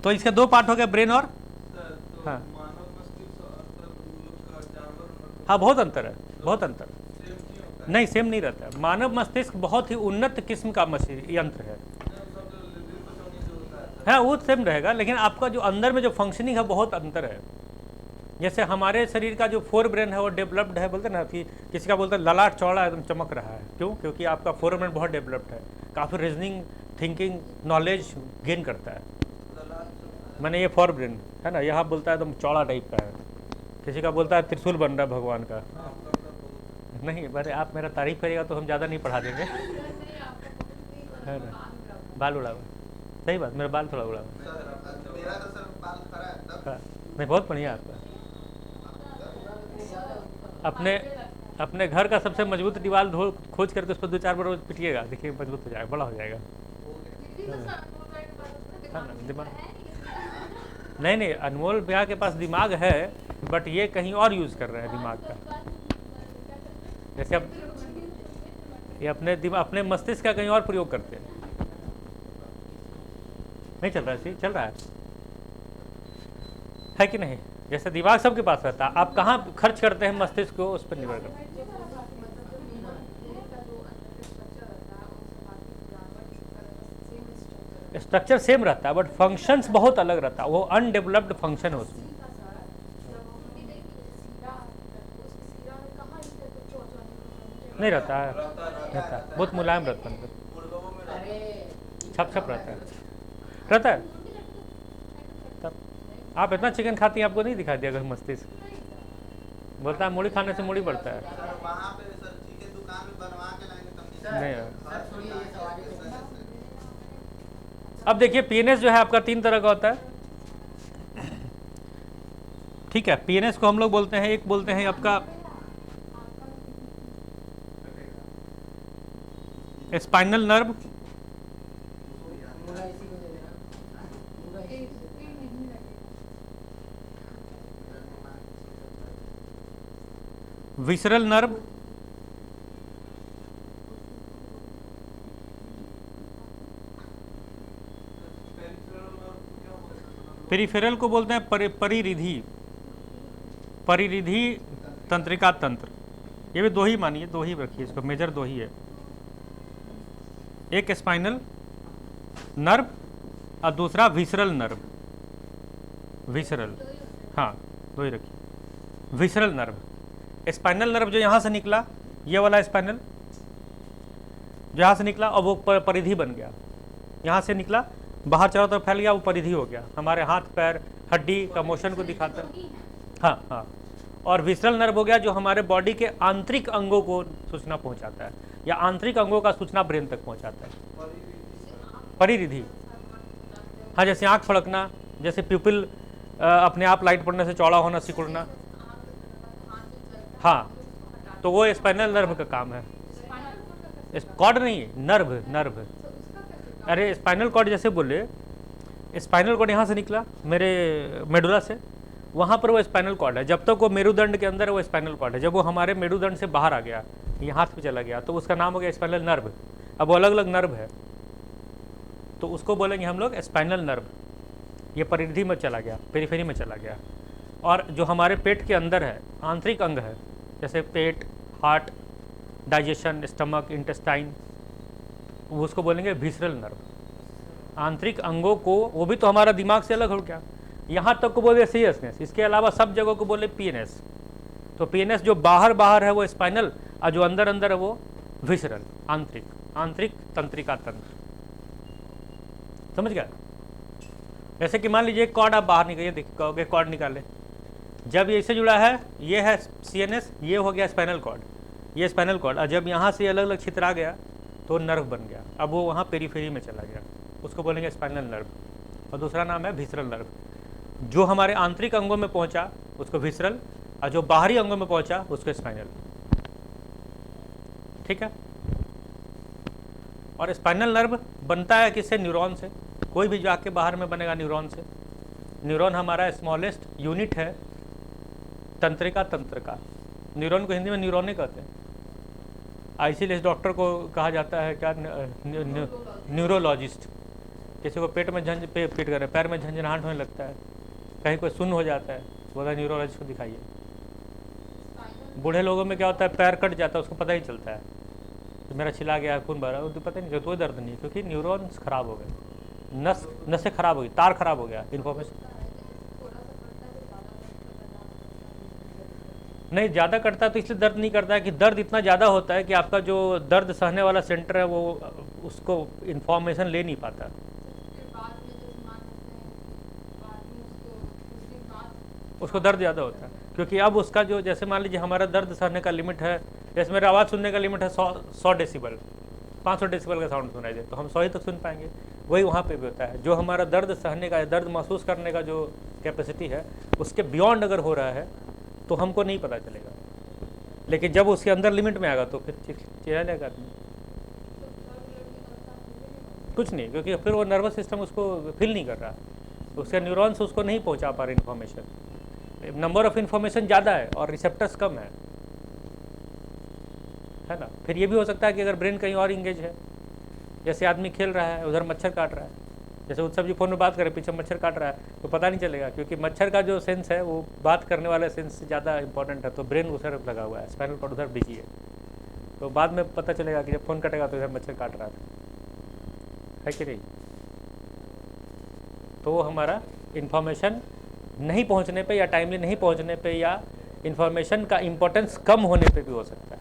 तो इसके 2 पार्ट हो गए, ब्रेन और हाँ हाँ बहुत अंतर है, बहुत अंतर नहीं, सेम नहीं रहता है। मानव मस्तिष्क बहुत ही उन्नत किस्म का यंत्र है, हाँ वो सेम रहेगा, लेकिन आपका जो अंदर में जो फंक्शनिंग है बहुत अंतर है। जैसे हमारे शरीर का जो 4 ब्रेन है वो डेवलप्ड है, बोलते ना कि किसी का बोलते हैं ललाट चौड़ा एकदम चमक रहा है, क्यों? क्योंकि आपका 4 ब्रेन बहुत डेवलप्ड है, काफ़ी रीजनिंग थिंकिंग नॉलेज गेन करता है। मैंने ये 4 ब्रेन है ना, यहाँ बोलता है एकदम चौड़ा टाइप का है, किसी का बोलता है त्रिशूल बन रहा है भगवान का। नहीं अरे आप मेरा तारीफ करिएगा तो हम ज़्यादा नहीं पढ़ा देंगे, है ना। बाल उड़ा हुआ, सही बात, मेरा बाल थोड़ा उड़ा हुआ, हाँ नहीं बहुत बढ़िया आपका। अपने घर का सबसे मजबूत दीवार खोज करके उस पर 2-4 बार पिटिएगा, देखिए मजबूत हो जाएगा, बड़ा हो जाएगा, है ना। दिमाग नहीं अनमोल भैया के पास दिमाग है, बट ये कहीं और यूज़ कर रहे हैं दिमाग का। जैसे अब ये अपने मस्तिष्क का कहीं और प्रयोग करते हैं, नहीं चल रहा है, चल रहा है कि नहीं। जैसे दिमाग सबके पास रहता है, आप कहाँ खर्च करते हैं मस्तिष्क को उस पर निर्भर करता है। स्ट्रक्चर सेम रहता है बट फंक्शंस बहुत अलग रहता है, वो अनडेवलप्ड फंक्शन है उसमें। नहीं रहता है, बहुत मुलायम रहता है, छप रहता है। तब आप इतना चिकन खाती हैं, आपको नहीं दिखाई दिया अगर मस्तिष्क बोलता है मूढ़ी खाने से मूढ़ी बढ़ता है, नहीं। अब देखिए पीएनएस जो है आपका 3 तरह का होता है, ठीक है। पीएनएस को हम लोग बोलते हैं, एक बोलते हैं आपका spinal nerve, visceral nerve, peripheral को बोलते हैं परिरिधि तंत्रिका तंत्र। ये भी 2 ही मानिए, 2 ही रखिए इसको, मेजर 2 ही है, एक स्पाइनल नर्व और दूसरा विसरल नर्व। विसरल, हाँ 2 ही रखिए। विसरल नर्व, स्पाइनल नर्व जो यहाँ से निकला, ये वाला स्पाइनल जो यहाँ से निकला और वो परिधि बन गया, यहाँ से निकला बाहर चारों तरफ फैल गया, वो परिधि हो गया, हमारे हाथ पैर हड्डी का मोशन को दिखाता है, हाँ। और विसरल नर्व हो गया जो हमारे बॉडी के आंतरिक अंगों को सूचना पहुंचाता है। या आंतरिक अंगों का सूचना ब्रेन तक पहुंचाता है। परिरिधि, हाँ, जैसे आंख फड़कना, जैसे प्यूपिल अपने आप लाइट पड़ने से चौड़ा होना, सिकुड़ना, हाँ, तो वो स्पाइनल नर्व का काम है। कॉर्ड नहीं, नर्व, नर्व। अरे स्पाइनल कॉर्ड जैसे बोले, स्पाइनल कॉर्ड यहाँ से निकला मेरे मेडुला से, वहाँ पर वो स्पाइनल कॉर्ड है। जब तक वो मेरुदंड के अंदर है वो स्पाइनल कॉर्ड है। जब वो हमारे मेरुदंड से बाहर आ गया, ये हाथ पे चला गया, तो उसका नाम हो गया स्पाइनल नर्व। अब वो अलग अलग नर्व है, तो उसको बोलेंगे हम लोग स्पाइनल नर्व। ये परिधि में चला गया, पेरिफेरी में चला गया। और जो हमारे पेट के अंदर है, आंतरिक अंग है, जैसे पेट, हार्ट, डाइजेशन, स्टमक, इंटेस्टाइन, उसको बोलेंगे विसरल नर्व। आंतरिक अंगों को, वो भी तो हमारा दिमाग से अलग हो गया, यहाँ तक को बोले सीरियसनेस, इसके अलावा सब जगह को बोले पीएनएस। तो पीएनएस जो बाहर बाहर है वो स्पाइनल, और जो अंदर अंदर है वो विसरल, आंतरिक। आंतरिक तंत्रिका तंत्र, समझ गया? जैसे कि मान लीजिए कॉर्ड आप बाहर निकालिए, देखिए कहोगे कॉर्ड निकाले, जब ये इससे जुड़ा है, ये है सीएनएस, ये हो गया स्पाइनल कॉर्ड, ये स्पाइनल कॉर्ड, और जब यहाँ से अलग अलग क्षेत्र आ गया तो नर्व बन गया। अब वो वहाँ पेरीफेरी में चला गया, उसको बोलेंगे स्पाइनल नर्व। और दूसरा नाम है विसरल नर्व। जो हमारे आंतरिक अंगों में पहुँचा उसको विसरल, और जो बाहरी अंगों में पहुँचा उसको स्पाइनल। ठीक है? और स्पाइनल नर्व बनता है किससे? न्यूरॉन से। कोई भी जाके बाहर में बनेगा न्यूरॉन से। न्यूरॉन हमारा स्मॉलेस्ट यूनिट है तंत्रिका तंत्र का। न्यूरॉन को हिंदी में न्यूरॉने कहते हैं। इसीलिए इस डॉक्टर को कहा जाता है क्या? न्यूरोलॉजिस्ट। किसी को पेट में पेट कर, पैर में झंझनाहट होने लगता है, कहीं कोई सुन्न हो जाता है, बोला न्यूरोलॉजिस्ट को दिखाइए। बूढ़े लोगों में क्या होता है, पैर कट जाता है, उसको पता ही चलता है तो मेरा छिला गया, खून बह रहा है, तो पता नहीं चलता, कोई दर्द नहीं है, क्योंकि न्यूरॉन्स खराब हो गए, नसें खराब हो गई, तार खराब हो गया, इन्फॉर्मेशन नहीं। ज़्यादा कटता है तो इसलिए दर्द नहीं करता है कि दर्द इतना ज़्यादा होता है कि आपका जो दर्द सहने वाला सेंटर है वो उसको इन्फॉर्मेशन ले नहीं पाता। उसको दर्द ज़्यादा होता है क्योंकि अब उसका जो, जैसे मान लीजिए हमारा दर्द सहने का लिमिट है, जैसे मेरा आवाज़ सुनने का लिमिट है 100 डेसिबल, 500 डेसिबल का साउंड सुनाई दे तो हम 100 ही तक सुन पाएंगे। वही वहाँ पे भी होता है, जो हमारा दर्द सहने का, दर्द महसूस करने का जो कैपेसिटी है उसके बियॉन्ड अगर हो रहा है तो हमको नहीं पता चलेगा, लेकिन जब उसके अंदर लिमिट में आएगा तो फिर चिल्ला जाएगा आदमी। कुछ नहीं, क्योंकि फिर वो नर्वस सिस्टम उसको फील नहीं कर रहा, उसके न्यूरॉन्स उसको नहीं पहुंचा पा रहे इन्फॉर्मेशन। नंबर ऑफ इन्फॉर्मेशन ज़्यादा है और रिसेप्टर्स कम है ना। फिर ये भी हो सकता है कि अगर ब्रेन कहीं और इंगेज है, जैसे आदमी खेल रहा है उधर मच्छर काट रहा है, जैसे उत्सव जी फोन में बात करें पीछे मच्छर काट रहा है तो पता नहीं चलेगा, क्योंकि मच्छर का जो सेंस है वो बात करने वाले सेंस से ज़्यादा इंपॉर्टेंट है, तो ब्रेन उधर लगा हुआ है, स्पाइनल कॉर्ड उधर बिजी है, तो बाद में पता चलेगा कि जब फ़ोन कटेगा तो इधर मच्छर काट रहा था, है कि नहीं। तो वो हमारा इन्फॉर्मेशन नहीं पहुंचने पे या टाइमली नहीं पहुंचने पे या इन्फॉर्मेशन का इम्पोर्टेंस कम होने पे भी हो सकता है।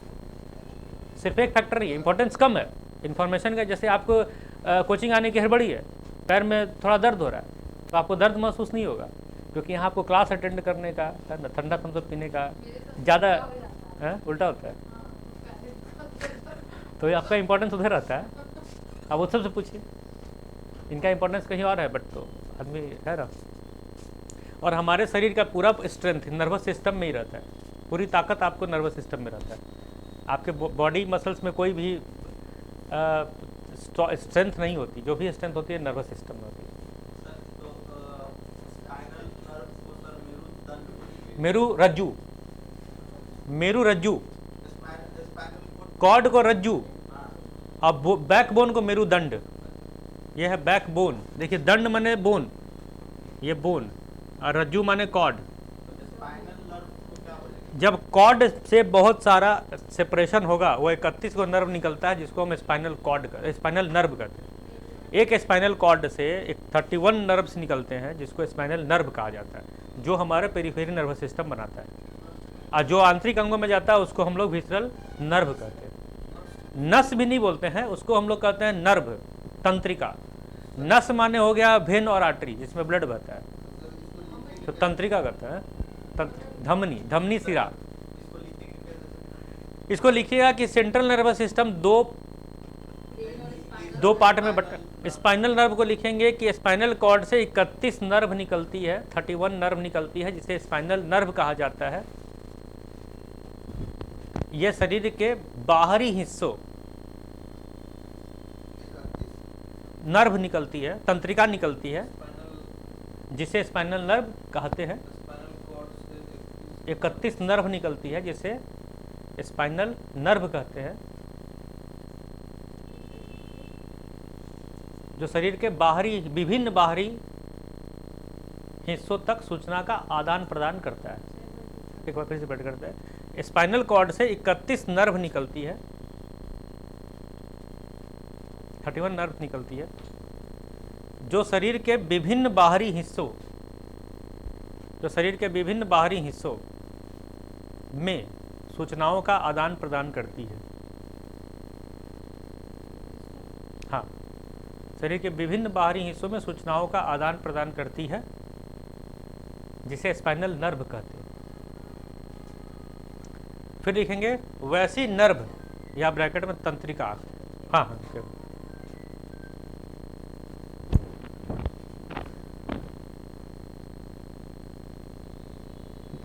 सिर्फ एक फैक्टर नहीं है, इम्पोर्टेंस कम है इन्फॉर्मेशन का। जैसे आपको कोचिंग आने की हड़बड़ी है, पैर में थोड़ा दर्द हो रहा है तो आपको दर्द महसूस नहीं होगा, क्योंकि यहाँ आपको क्लास अटेंड करने का, ठंडा थम्स पीने का ज़्यादा उल्टा होता है, तो ये आपका इम्पोर्टेंस उधर रहता है। अब वो सबसे पूछिए, इनका इम्पोर्टेंस कहीं और है, बट तो आदमी है ना। और हमारे शरीर का पूरा स्ट्रेंथ नर्वस सिस्टम में ही रहता है, पूरी ताकत आपको नर्वस सिस्टम में रहता है। आपके बॉडी मसल्स में कोई भी स्ट्रेंथ नहीं होती, जो भी स्ट्रेंथ होती है नर्वस सिस्टम में होती है। मेरु रज्जु, मेरु रज्जु, कॉर्ड को रज्जु, अब बैकबोन को मेरुदंड, ये है बैकबोन। देखिए दंड माने बोन, ये बोन, और रज्जु माने कॉर्ड। जब कॉर्ड से बहुत सारा सेपरेशन होगा, वो 31 को नर्व निकलता है जिसको हम स्पाइनल कॉर्ड, स्पाइनल नर्व कहते हैं। एक स्पाइनल कॉर्ड से 31 नर्व्स निकलते हैं जिसको स्पाइनल नर्व कहा जाता है, जो हमारे पेरिफेरी नर्वस सिस्टम बनाता है। और जो आंतरिक अंगों में जाता है उसको हम लोग विसरल नर्व कहते हैं। नस भी नहीं बोलते हैं, उसको हम लोग कहते हैं नर्व, तंत्रिका। नस माने हो गया वेन और आर्टरी जिसमें ब्लड बहता है, तो तंत्रिका कहते हैं। धमनी, धमनी सिरा, इसको लिखिएगा कि सेंट्रल नर्वस सिस्टम दो पार्ट में बट स्पाइनल नर्व को लिखेंगे कि स्पाइनल कॉर्ड से 31 नर्व निकलती है, 31 नर्व निकलती है, जिसे स्पाइनल नर्व कहा जाता है। यह शरीर के बाहरी हिस्सों नर्व निकलती है, तंत्रिका निकलती है, जिसे स्पाइनल नर्व कहते हैं। 31 नर्व निकलती है जिसे स्पाइनल नर्व कहते हैं, जो शरीर के विभिन्न बाहरी हिस्सों तक सूचना का आदान प्रदान करता है। एक बार फिर से रिपीट करते हैं। स्पाइनल कॉर्ड से 31 नर्व निकलती है, 31 नर्व निकलती है, जो शरीर के विभिन्न बाहरी हिस्सों में सूचनाओं का आदान प्रदान करती है। हाँ, शरीर के विभिन्न बाहरी हिस्सों में सूचनाओं का आदान प्रदान करती है, जिसे स्पाइनल नर्व कहते हैं। फिर लिखेंगे वैसी नर्व या ब्रैकेट में तंत्रिका। हाँ हाँ,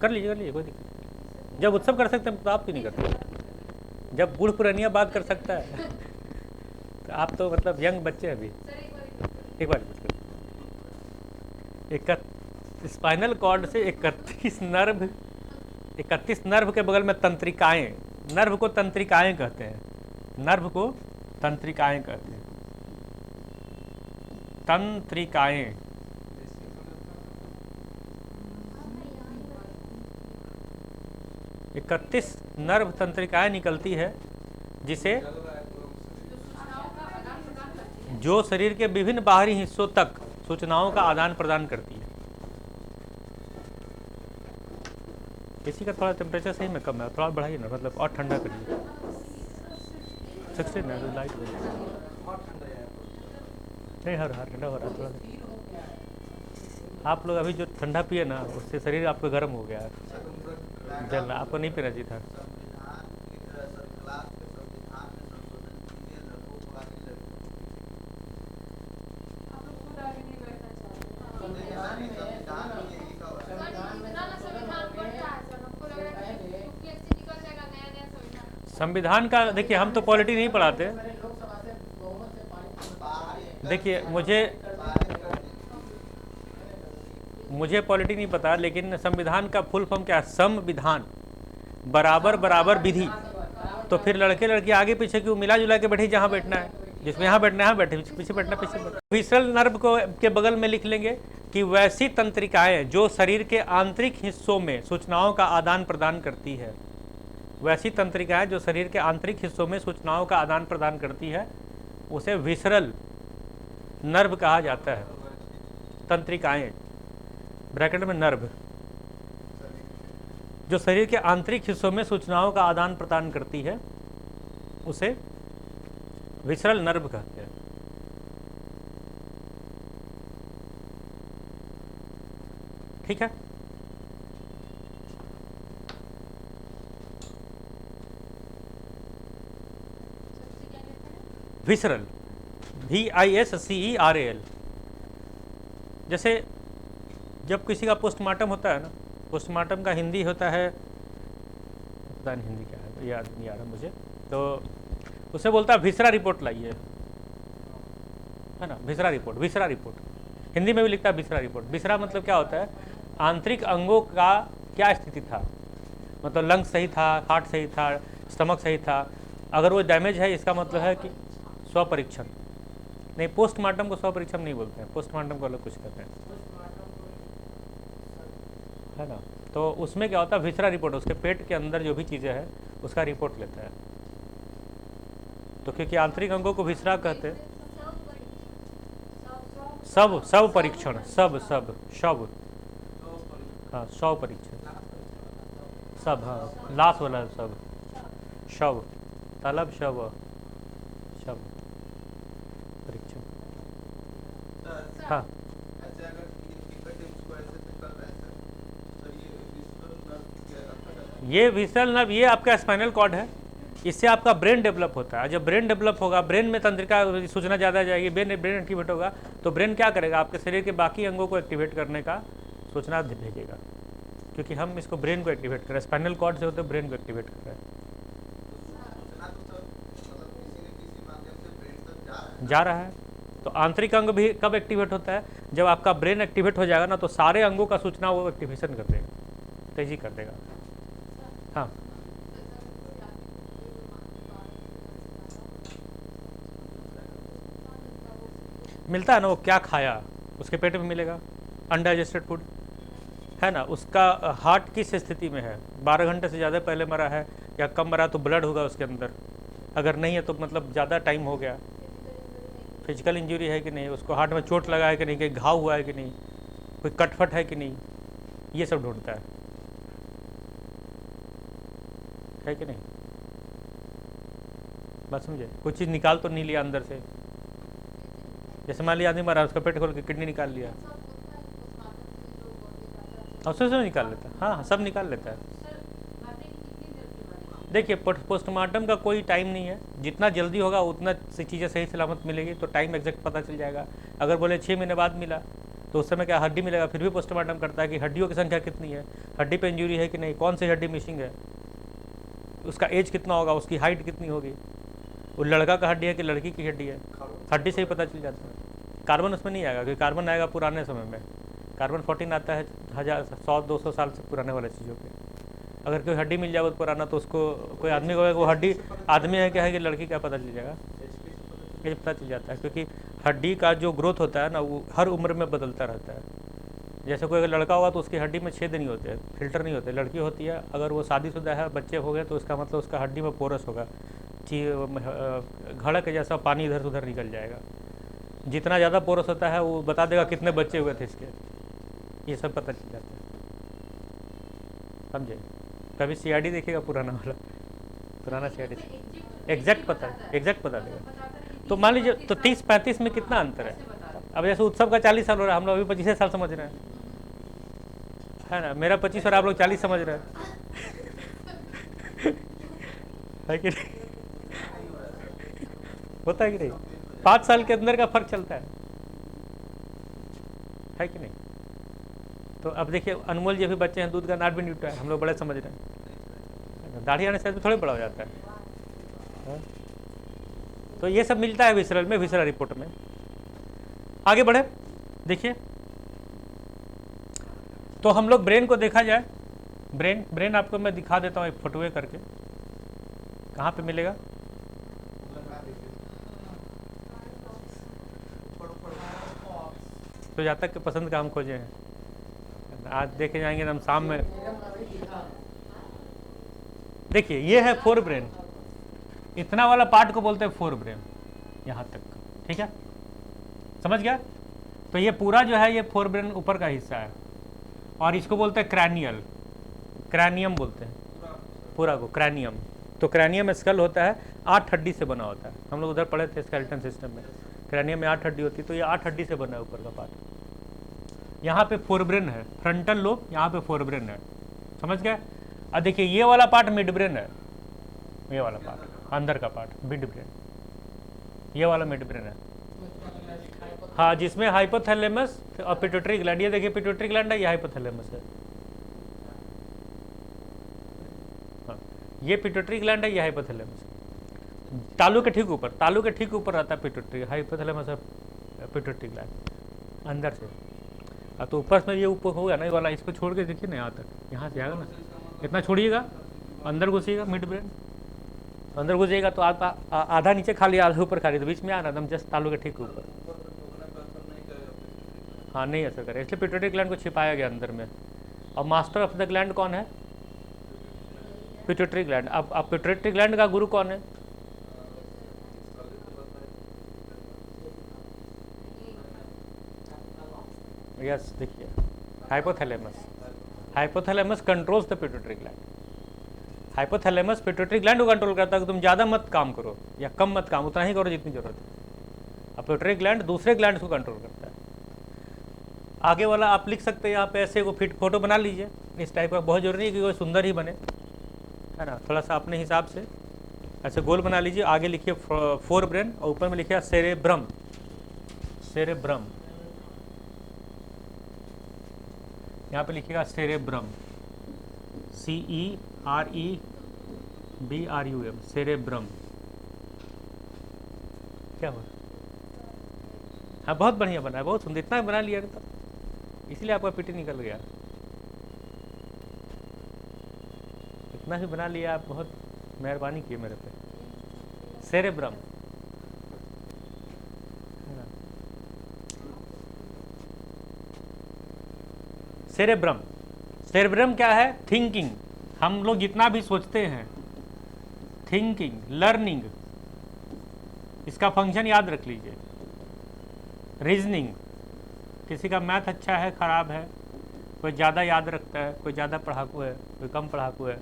कर लीजिए कोई दिक्कत नहीं। जब उत्सव कर सकते हैं तो आप क्यों नहीं करते? जब बूढ़ पुरानिया बात कर सकता है तो आप तो मतलब यंग बच्चे अभी। एक बार स्पाइनल कॉर्ड से 31 नर्व के बगल में तंत्रिकाएं, नर्व को तंत्रिकाएं कहते हैं, तंत्रिकाएं 31 नर्व तंत्रिकाएं निकलती है, जिसे जो शरीर के विभिन्न बाहरी हिस्सों तक सूचनाओं का आदान प्रदान करती है। इसी का थोड़ा टेम्परेचर सही में कम है, थोड़ा बढ़ाइए ना, मतलब और ठंडा करिए। 16 ना, लाइट नहीं, हर ठंडा हो रहा है थोड़ा। आप लोग अभी जो ठंडा पिए ना, उससे शरीर आपका गर्म हो गया है, जल रहा। आपको नहीं पीना चाहिए था। संविधान का देखिए, हम तो पॉलिटी नहीं पढ़ाते। देखिए मुझे पॉलिटी नहीं पता, लेकिन संविधान का फुल फॉर्म क्या है? संविधान बराबर विधि। तो फिर लड़के लड़की आगे पीछे क्यों? मिला जुला के बैठे, जहाँ बैठना है, जिसमें यहाँ बैठना है यहाँ बैठे, पीछे बैठना पीछे बैठना। विसरल नर्व को के बगल में लिख लेंगे कि वैसी तंत्रिकाएं जो शरीर के आंतरिक हिस्सों में सूचनाओं का आदान प्रदान करती है, वैसी तंत्रिकाएं जो शरीर के आंतरिक हिस्सों में सूचनाओं का आदान प्रदान करती है, उसे विसरल नर्व कहा जाता है। तंत्रिकाएं ब्रैकेट में नर्व, जो शरीर के आंतरिक हिस्सों में सूचनाओं का आदान प्रदान करती है, उसे विसरल नर्व कहते हैं। ठीक है। Visceral, VISCERAL। जैसे जब किसी का पोस्टमार्टम होता है ना, पोस्टमार्टम का हिंदी होता है, पता नहीं हिंदी क्या है, याद नहीं आ रहा मुझे, तो उसे बोलता है विसरा रिपोर्ट लाइए, है ना, विसरा रिपोर्ट। हिंदी में भी लिखता है विसरा रिपोर्ट। विसरा मतलब क्या होता है? आंतरिक अंगों का क्या स्थिति था, मतलब लंग्स सही था, हार्ट सही था, स्टमक सही था। अगर वो डैमेज है, इसका मतलब है कि स्वपरीक्षण नहीं। पोस्टमार्टम को स्वपरीक्षण नहीं बोलते हैं, पोस्टमार्टम को अलग कुछ कहते हैं, है ना। तो उसमें क्या होता है? विसरा रिपोर्ट, उसके पेट के अंदर जो भी चीज़ें हैं उसका रिपोर्ट लेता है। तो क्योंकि आंतरिक अंगों को विसरा कहते हैं, सब परीक्षण, शव, हाँ, शव परीक्षण, सब, हाँ, लाश वाला सब, शव, तालब शव परीक्षण। हाँ, ये विसरल नर्व, ये आपका स्पाइनल कॉर्ड है, इससे आपका ब्रेन डेवलप होता है। जब ब्रेन डेवलप होगा, ब्रेन में तंत्रिका सूचना ज़्यादा जाएगी, ब्रेन एक्टिवेट होगा, तो ब्रेन क्या करेगा, आपके शरीर के बाकी अंगों को एक्टिवेट करने का सूचना भेजेगा, क्योंकि हम इसको ब्रेन को एक्टिवेट कर रहे हैं। स्पाइनल कॉर्ड से होते ब्रेन को एक्टिवेट कर रहे हैं। जा रहा है। तो आंतरिक अंग भी कब एक्टिवेट होता है, जब आपका ब्रेन एक्टिवेट हो जाएगा ना, तो सारे अंगों का सूचना वो एक्टिवेशन कर देगा, तेजी कर देगा। हाँ, मिलता है ना, वो क्या खाया उसके पेट में मिलेगा, अनडाइजेस्टेड फूड है ना। उसका हार्ट किस स्थिति में है, 12 घंटे से ज़्यादा पहले मरा है या कम मरा, तो ब्लड होगा उसके अंदर। अगर नहीं है तो मतलब ज़्यादा टाइम हो गया। फिजिकल इंजरी है कि नहीं, उसको हार्ट में चोट लगा है कि नहीं, कहीं घाव हुआ है कि नहीं, कोई कटफट है कि नहीं, ये सब ढूंढता है कि नहीं। बात समझे, कोई चीज़ निकाल तो नहीं लिया अंदर से। जैसे मान लिया आदमी मरा, उसका पेट खोल के किडनी निकाल लिया, उससे सब निकाल लेता है। हाँ, सब निकाल लेता है। देखिए, पोस्टमार्टम का कोई टाइम नहीं है, जितना जल्दी होगा उतना सी चीज़ें सही सलामत मिलेगी, तो टाइम एग्जैक्ट पता चल जाएगा। अगर बोले 6 महीने बाद मिला, तो उस समय क्या हड्डी मिलेगा, फिर भी पोस्टमार्टम करता है कि हड्डियों की संख्या कितनी है, हड्डी पे इंजरी है कि नहीं, कौन सी हड्डी मिसिंग है, उसका एज कितना होगा, उसकी हाइट कितनी होगी, वो लड़का का हड्डी है कि लड़की की हड्डी है, हड्डी से ही पता चल जाता है। कार्बन उसमें नहीं आएगा, क्योंकि कार्बन आएगा पुराने समय में। कार्बन 14 आता है 100-200 साल से पुराने वाले चीज़ों पे। अगर कोई हड्डी मिल जाए पुराना, तो उसको कोई आदमी को वो हड्डी आदमी है क्या है कि लड़की क्या पता चल जाएगा, ये पता चल जाता है। क्योंकि हड्डी का जो ग्रोथ होता है ना, वो हर उम्र में बदलता रहता है। जैसे कोई अगर लड़का होगा तो उसकी हड्डी में छेद नहीं होते, फिल्टर नहीं होते। लड़की होती है, अगर वो शादीशुदा है, बच्चे हो गए, तो उसका मतलब उसका हड्डी में पोरस होगा, घड़ा के जैसा पानी इधर से उधर निकल जाएगा। जितना ज़्यादा पोरस होता है वो बता देगा कितने बच्चे हुए थे इसके, ये सब पता चल जाता है। समझे, कभी CID देखिएगा पुराना वाला, पुराना CID एग्जैक्ट पता देगा। तो मान लीजिए, तो 30-35 में कितना अंतर है। अब जैसे उत्सव का 40 साल हो रहा है, हम लोग अभी 25 साल समझ रहे हैं, है ना। मेरा 25 और आप लोग 40 समझ रहे हैं, है कि नहीं, होता है कि नहीं। 5 साल के अंदर का फर्क चलता है कि नहीं। तो अब देखिए, अनमोल जी भी बच्चे हैं, दूध का नाट भी नहीं उठा है, हम लोग बड़े समझ रहे हैं। दाढ़ी आने से थोड़े बड़ा हो जाता है। तो ये सब मिलता है विसरल में, विसरल रिपोर्ट में। आगे बढ़े, देखिए, तो हम लोग ब्रेन को देखा जाए, ब्रेन आपको मैं दिखा देता हूँ एक फोटोए करके। कहाँ पे मिलेगा, तो जहाँ तक के पसंद का हम खोजे हैं, आज देखे जाएंगे हम शाम में। देखिए, ये है फोर ब्रेन, इतना वाला पार्ट को बोलते हैं फोर ब्रेन, यहाँ तक, ठीक है, समझ गया। तो ये पूरा जो है, ये फोर ब्रेन ऊपर का हिस्सा है, और इसको बोलते हैं क्रैनियम बोलते हैं पूरा को, क्रैनियम। तो क्रैनियम स्कल होता है, 8 हड्डी से बना होता है। हम लोग उधर पढ़े थे स्केलेटन सिस्टम में, क्रैनियम में 8 हड्डी होती है, तो ये 8 हड्डी से बना है ऊपर का पार्ट। यहाँ पे फोरब्रेन है, फ्रंटल लोब, यहाँ पे फोरब्रेन है, समझ गए। अब देखिए, ये वाला पार्ट मिड ब्रेन है, ये वाला पार्ट अंदर का पार्ट मिड ब्रेन, ये वाला मिड ब्रेन है। हाँ, जिसमें हाइपोथैलेमस और पिट्यूटरी ग्लैंड, ये देखिए पिट्यूटरी ग्लैंड है, ये हाइपोथैलेमस है। हाँ, ये पिट्यूटरी ग्लैंड है, ये हाइपोथैलेमस है। तालू के ठीक ऊपर रहता है पिट्यूटरी, हाइपोथैलेमस है पिट्यूटरी ग्लैंड अंदर से। तो ऊपर में ये ऊपर होगा ना, ये वाला, इसको छोड़ के देखिए ना, यहाँ तक, यहाँ से आएगा ना, इतना छोड़िएगा, अंदर घुसिएगा, मिड ब्रेन अंदर घुसिएगा, तो आप आधा नीचे खाली, आधा ऊपर खाली, तो बीच में आना एकदम जस्ट तालू के ठीक ऊपर। हाँ, नहीं असर करे, इसलिए पिट्यूटरी ग्लैंड को छिपाया गया अंदर में। और मास्टर ऑफ द ग्लैंड कौन है, पिट्यूटरी ग्लैंड। अब पिट्यूटरी ग्लैंड का गुरु कौन है, यस, देखिए hypothalamus controls the pituitary gland. Hypothalamus pituitary gland को कंट्रोल करता है कि तुम ज़्यादा मत काम करो या कम मत काम, उतना ही करो जितनी जरूरत है। अब पिट्यूटरी ग्लैंड दूसरे ग्लैंड को कंट्रोल करता है। आगे वाला आप लिख सकते हैं यहाँ पे, ऐसे को फिट फोटो बना लीजिए इस टाइप का। बहुत जरूरी है कि कोई सुंदर ही बने, है ना, थोड़ा सा अपने हिसाब से ऐसे गोल बना लीजिए, आगे लिखिए फोर ब्रेन और ऊपर में लिखिए सेरेब्रम। सेरेब्रम, यहाँ पे लिखिएगा सेरेब्रम, CEREBRUM, सेरेब्रम। क्या हुआ? हाँ बहुत बढ़िया बना है, बहुत सुंदर, इतना बना लिया तो इसलिए आपका पीटी निकल गया। इतना ही बना लिया आप, बहुत मेहरबानी की मेरे पे। सेरेब्रम, सेरेब्रम, सेरेब्रम क्या है? थिंकिंग। हम लोग जितना भी सोचते हैं, थिंकिंग, लर्निंग, इसका फंक्शन याद रख लीजिए। रीजनिंग, किसी का मैथ अच्छा है खराब है, कोई ज़्यादा याद रखता है, कोई ज़्यादा पढ़ाकू है, कोई कम पढ़ाकू है,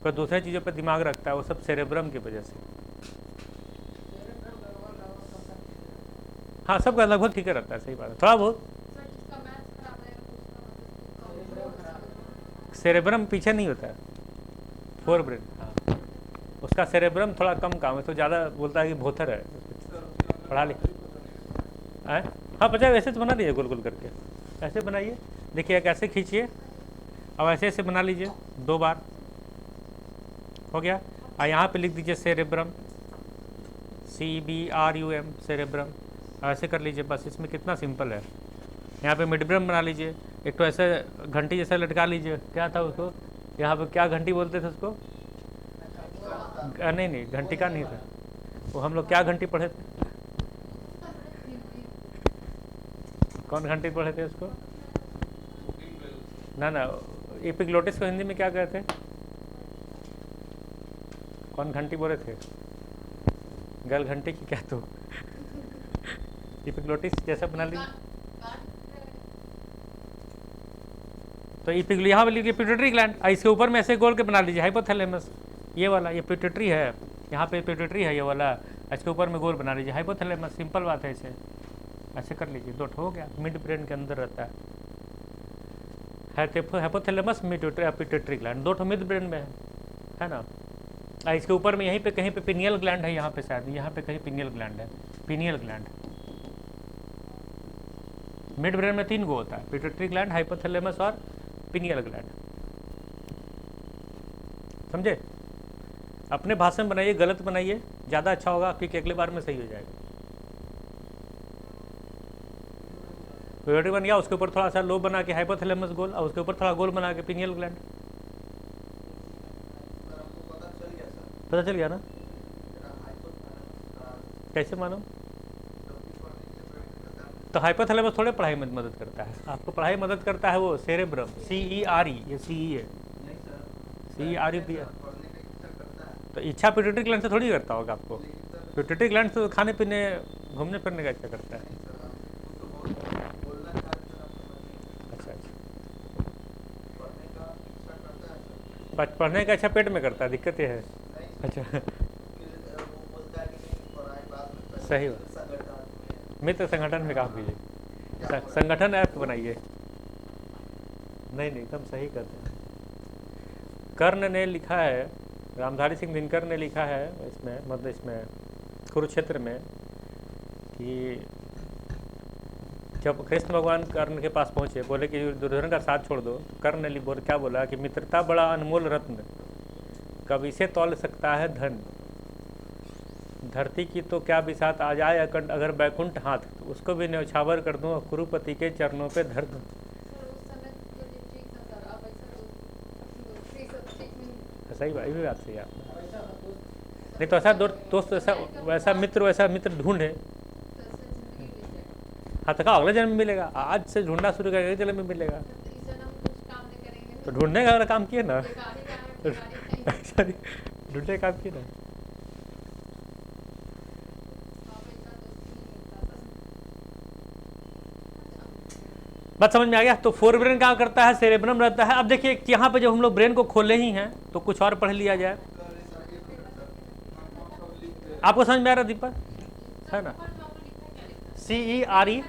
कोई दूसरे चीज़ों पर दिमाग रखता है, वो सब सेरेब्रम की वजह से। हाँ सबका लगभग ठीक रहता है, सही बात है, थोड़ा बहुत। सेरेब्रम पीछे नहीं होता है, फोर ब्रेन, हाँ उसका सेरेब्रम थोड़ा कम काम है, तो ज़्यादा बोलता है कि भोथर है, पढ़ा लिखा है। हाँ बच्चा ऐसे तो बना दीजिए, गोल गोल करके ऐसे बनाइए, देखिए कैसे खींचिए, अब ऐसे ऐसे बना लीजिए 2 बार, हो गया। और यहाँ पे लिख दीजिए सेरेब्रम, CBRUM, सेरेब्रम, ऐसे कर लीजिए बस। इसमें कितना सिंपल है। यहाँ पे मिड ब्रेन बना लीजिए, एक तो ऐसे घंटी जैसा लटका लीजिए, क्या था उसको, यहाँ पे क्या घंटी बोलते थे उसको? नहीं नहीं, घंटी का नहीं था वो, हम लोग क्या घंटी पढ़े थे? कौन घंटी पढ़े थे उसको? ना ना, एपिग्लोटिस को हिंदी में क्या कहते हैं? कौन घंटी बोले थे? गल घंटी की क्या तो एपिग्लोटिस जैसा बना लीजिए। तो यहाँ पे लिखिए पिट्यूटरी ग्लैंड, इसके ऊपर में ऐसे गोल के बना लीजिए हाइपोथैलेमस, ये वाला, ये पिट्यूटरी है, यहाँ पे पिट्यूटरी है ये वाला, इसके ऊपर में गोल बना लीजिए हाइपोथैलेमस, सिंपल बात है। ऐसे कर लीजिए, 2 हो गया। मिड ब्रेन के अंदर रहता है hypothalamus, pituitary gland, 2 mid brain में है ना। इसके ऊपर में यहीं पे कहीं पे पिनियल ग्लैंड है, यहाँ पे शायद, यहाँ पे कहीं पिनियल ग्लैंड है, पिनियल ग्लैंड। मिड ब्रेन में 3 गो होता है, पिट्यूटरी ग्लैंड, हाइपोथैलेमस और पिनियल ग्लैंड, समझे। अपने भाषा में बनाइए, गलत बनाइए, ज़्यादा अच्छा होगा, क्योंकि अगली बार में सही हो जाएगा। पिट्यूटरी बन गया, उसके ऊपर थोड़ा सा लो बना के हाइपोथैलेमस गोल, और उसके ऊपर थोड़ा गोल बना के पिनियल ग्लैंड। पता चल गया ना? कैसे मानो? तो हाइपोथैलेमस थोड़े पढ़ाई में मदद करता है, आपको पढ़ाई मदद करता है वो सेरेब्रम, CERE, ये CE है, CERE भी है। तो इच्छा पिट्यूटरी ग्लैंड से थोड़ी करता होगा आपको, पिट्यूटरी ग्लैंड से खाने पीने घूमने फिरने का इच्छा करता है। अच्छा अच्छा, पढ़ने का अच्छा पेट में करता है, दिक्कत ये है। अच्छा सही बात, मित्र संगठन में काम कीजिए, संगठन ऐप बनाइए। नहीं नहीं, एकदम सही करते हैं। कर्ण ने लिखा है, रामधारी सिंह दिनकर ने लिखा है इसमें, मतलब इसमें कुरुक्षेत्र में, कि जब कृष्ण भगवान कर्ण के पास पहुँचे, बोले कि दुर्योधन का साथ छोड़ दो, तो कर्ण ने क्या बोला कि मित्रता बड़ा अनमोल रत्न, कब इसे तौल सकता है धन, धरती की तो क्या बिसात आ जाए अकंड अगर बैकुंठ हाथ, तो उसको भी न्यौछावर कर दूँ, कुरुपति के चरणों पे धर दूँ। सही बात, ये भी बात सही है आपने। नहीं तो ऐसा दोस्त, वैसा मित्र ढूंढे। हाँ तो कहा अगले जन्म में मिलेगा, आज से ढूंढना शुरू करेगा, अगले जन्म में मिलेगा। तो ढूंढने का काम किए ना, ढूंढने का काम किए ना। बात समझ में आ गया। तो फोर ब्रेन क्या करता है, सेरेब्रम रहता है। अब देखिए यहाँ पे जब हम लोग ब्रेन को खोले ही हैं तो कुछ और पढ़ लिया जाए। आपको समझ में आ रहा दीपक, है ना? CERE,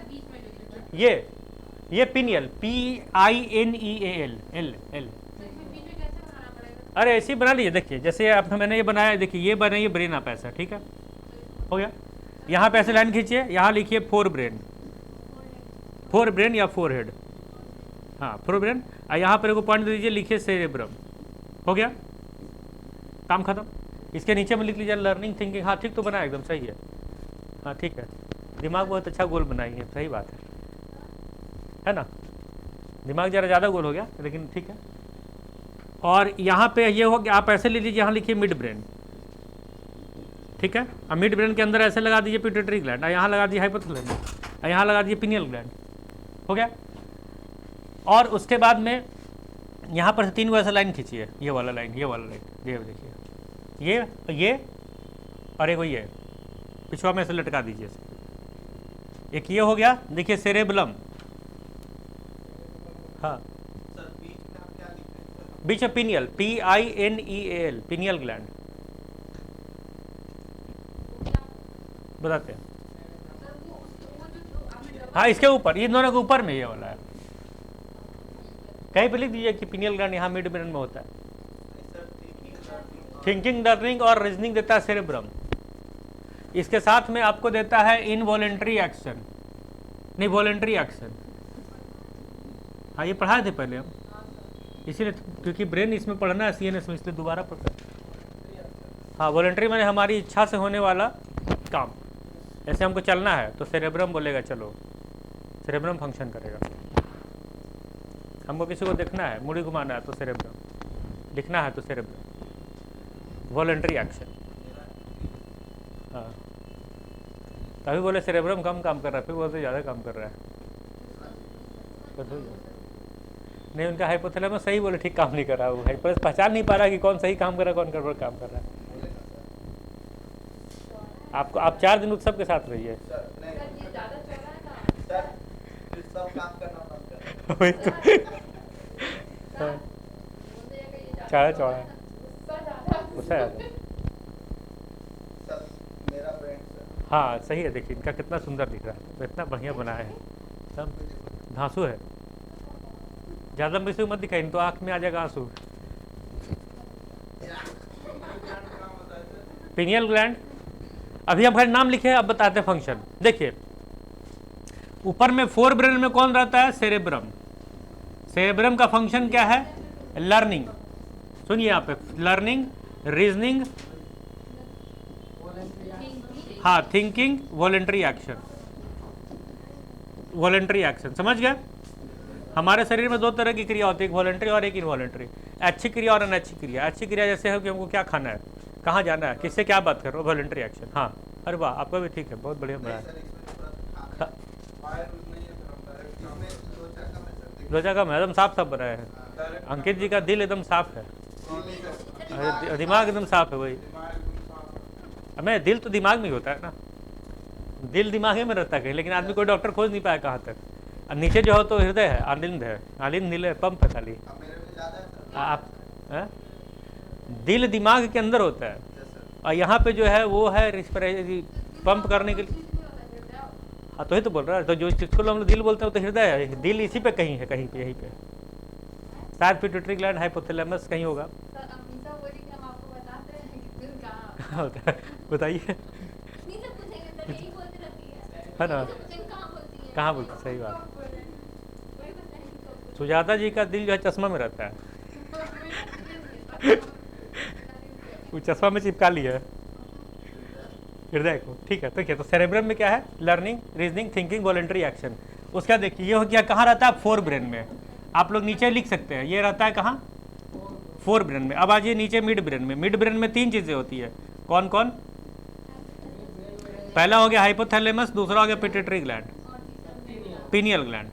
ये पिनियल, PINEAL, एल। अरे ऐसे ही बना लीजिए, देखिए जैसे आप मैंने ये बनाया, देखिए ये बनाइए ब्रेन आप ऐसा, ठीक है, हो गया। यहाँ पे ऐसे लाइन खींचिए, यहाँ लिखिए फोर ब्रेन, फोर ब्रेन या फोर हेड, हाँ फोर ब्रेन। और यहाँ पर एक पॉइंट दे दीजिए, लिखिए सेरेब्रम, हो गया, काम खत्म। इसके नीचे में लिख लीजिए लर्निंग थिंकिंग। हाँ ठीक तो बना, एकदम सही है, हाँ ठीक है, दिमाग बहुत अच्छा गोल बनाई है, सही बात है ना, दिमाग ज़रा ज़्यादा गोल हो गया लेकिन ठीक है। और यहाँ पे ये हो गया, आप ऐसे ले लीजिए, यहाँ लिखिए मिड ब्रेन, ठीक है। अब मिड ब्रेन के अंदर ऐसे लगा दीजिए पिट्यूटरी ग्लैंड, और यहाँ लगा दीजिए हाइपोथैलेमस, और यहाँ लगा दीजिए पिनियल ग्लैंड, हो गया। और उसके बाद में यहाँ पर से 3 को ऐसा लाइन खींचिए, ये वाला लाइन, ये वाला लाइन, ये देखिए, ये और एक ये पिछवा में ऐसे लटका दीजिए, एक ये हो गया, देखिए सेरेबलम, हाँ सर बीच में आप क्या लिख रहे हैं सर? बीच में पिनियल, PINEAL, पिनियल ग्लैंड, बताते हैं। हाँ इसके ऊपर, ये दोनों के ऊपर में ये वाला है, कहीं पे लिख दीजिए कि पिनियल ग्लैंड यहाँ मिड ब्रेन में होता है। नहीं सर, थिंकिंग, लर्निंग और रीजनिंग देता है सेरेब्रम। इसके साथ में आपको देता है इनवॉलेंट्री एक्शन, नहीं वॉलेंट्री एक्शन, हाँ ये पढ़ाए थे पहले हम, इसीलिए क्योंकि ब्रेन इसमें पढ़ना है CNS में, इसलिए दोबारा पढ़ते हैं। हाँ वॉलेंट्री मैंने हमारी इच्छा से होने वाला काम, जैसे हमको चलना है तो सेरेब्रम बोलेगा चलो, सेरेब्रम फंक्शन करेगा। हमको किसी को देखना है, मुड़ी घुमाना है तो सेरेब्रम, लिखना है तो सेरेब्रम, वॉलेंट्री एक्शन। हाँ तभी बोले सेरेब्रम कम काम कर रहा है, फिर बोलते ज़्यादा काम कर रहा है, नहीं उनका हाइपोथैलेमस सही बोले, ठीक काम नहीं कर रहा, वो हाइपोथैलेमस पहचान नहीं पा रहा कि कौन सही काम कर रहा है, कौन गड़बड़ काम कर रहा है। आपको आप 4 दिन उत्सव के साथ रहिए। सर नहीं सर, फिर सब काम करना बंद कर। वही तो चाड़ा चौड़ा है, गुस्सा आ रहा है। सर मेरा ब्रेन सर, हाँ सही है, देखिए इनका कितना सुंदर दिख रहा है, इतना बढ़िया बनाया है, सब धांसू है, ज़्यादा मिसू मत दिखाई, तो आँख में आ जाएगा आंसू। पिनियल ग्लैंड, अभी हम खाली नाम लिखे, अब बताते हैं फंक्शन। देखिए ऊपर में फोर ब्रेन में कौन रहता है, सेरेब्रम। सेरेब्रम का फंक्शन क्या है, लर्निंग, सुनिए यहाँ पे, लर्निंग, रीजनिंग, हाँ thinking, voluntary action, voluntary action, समझ गए। हमारे शरीर में 2 तरह की क्रिया होती है, एक वॉलेंट्री और एक इनवॉलेंट्री। अच्छी क्रिया और अनअच्छी क्रिया। अच्छी क्रिया जैसे है कि हमको क्या खाना है, कहाँ जाना है, किससे क्या बात कर रहे हो, वॉलेंट्री एक्शन। हाँ अरे वाह, आपका भी ठीक है, बहुत बढ़िया बढ़ा सर है। इसमें थोड़ा फायर नहीं है सर, हम डायरेक्ट इसमें सोचा कम है सर। रोजा का एकदम साफ साफ बनाया है, डायरेक्ट अंकित जी का दिल एकदम साफ है, नहीं सर, अरे दिमाग एकदम साफ है। वही दिमाग एकदम साफ है। हमें दिल तो दिमाग में ही होता है ना, दिल दिमाग ही में रहता है कहीं, लेकिन आदमी कोई डॉक्टर खोज नहीं पाया कहाँ तक। और नीचे जो हो तो हृदय है, आलिंद है, आलिंद नीले पंप है खाली। अब मेरे में ज़्यादा है सर। आप दिल दिमाग के अंदर होता है, यस सर। और यहाँ पे जो है वो है रिस्पिरेटरी पंप करने के लिए। हाँ तो ही तो बोल रहा है, तो जो जिसको हम लोग दिल बोलते हैं वो तो हृदय है, दिल इसी पे कहीं है, कहीं पे यहीं पे शायद पिट्यूटरी ग्लैंड, हाइपोथैलेमस कहीं होगा। होता है, बताइए, है ना, कहाँ बोलते, सही बात। सुजाता जी का दिल जो है चश्मा में रहता है, वो चश्मा में चिपका लिया है हृदय को, ठीक है। तो सेरेब्रम में क्या है, learning, reasoning, thinking, voluntary action. उसका देखिए ये हो गया, कहाँ रहता है, फोर ब्रेन में। आप लोग नीचे लिख सकते हैं, ये रहता है कहाँ, फोर ब्रेन में। अब आइए नीचे मिड ब्रेन में। मिड ब्रेन में 3 चीज़ें होती है, कौन कौन, पहला हो गया हाइपोथैलेमस, दूसरा हो गया पिट्यूटरी ग्लैंड, पिनियल ग्लैंड,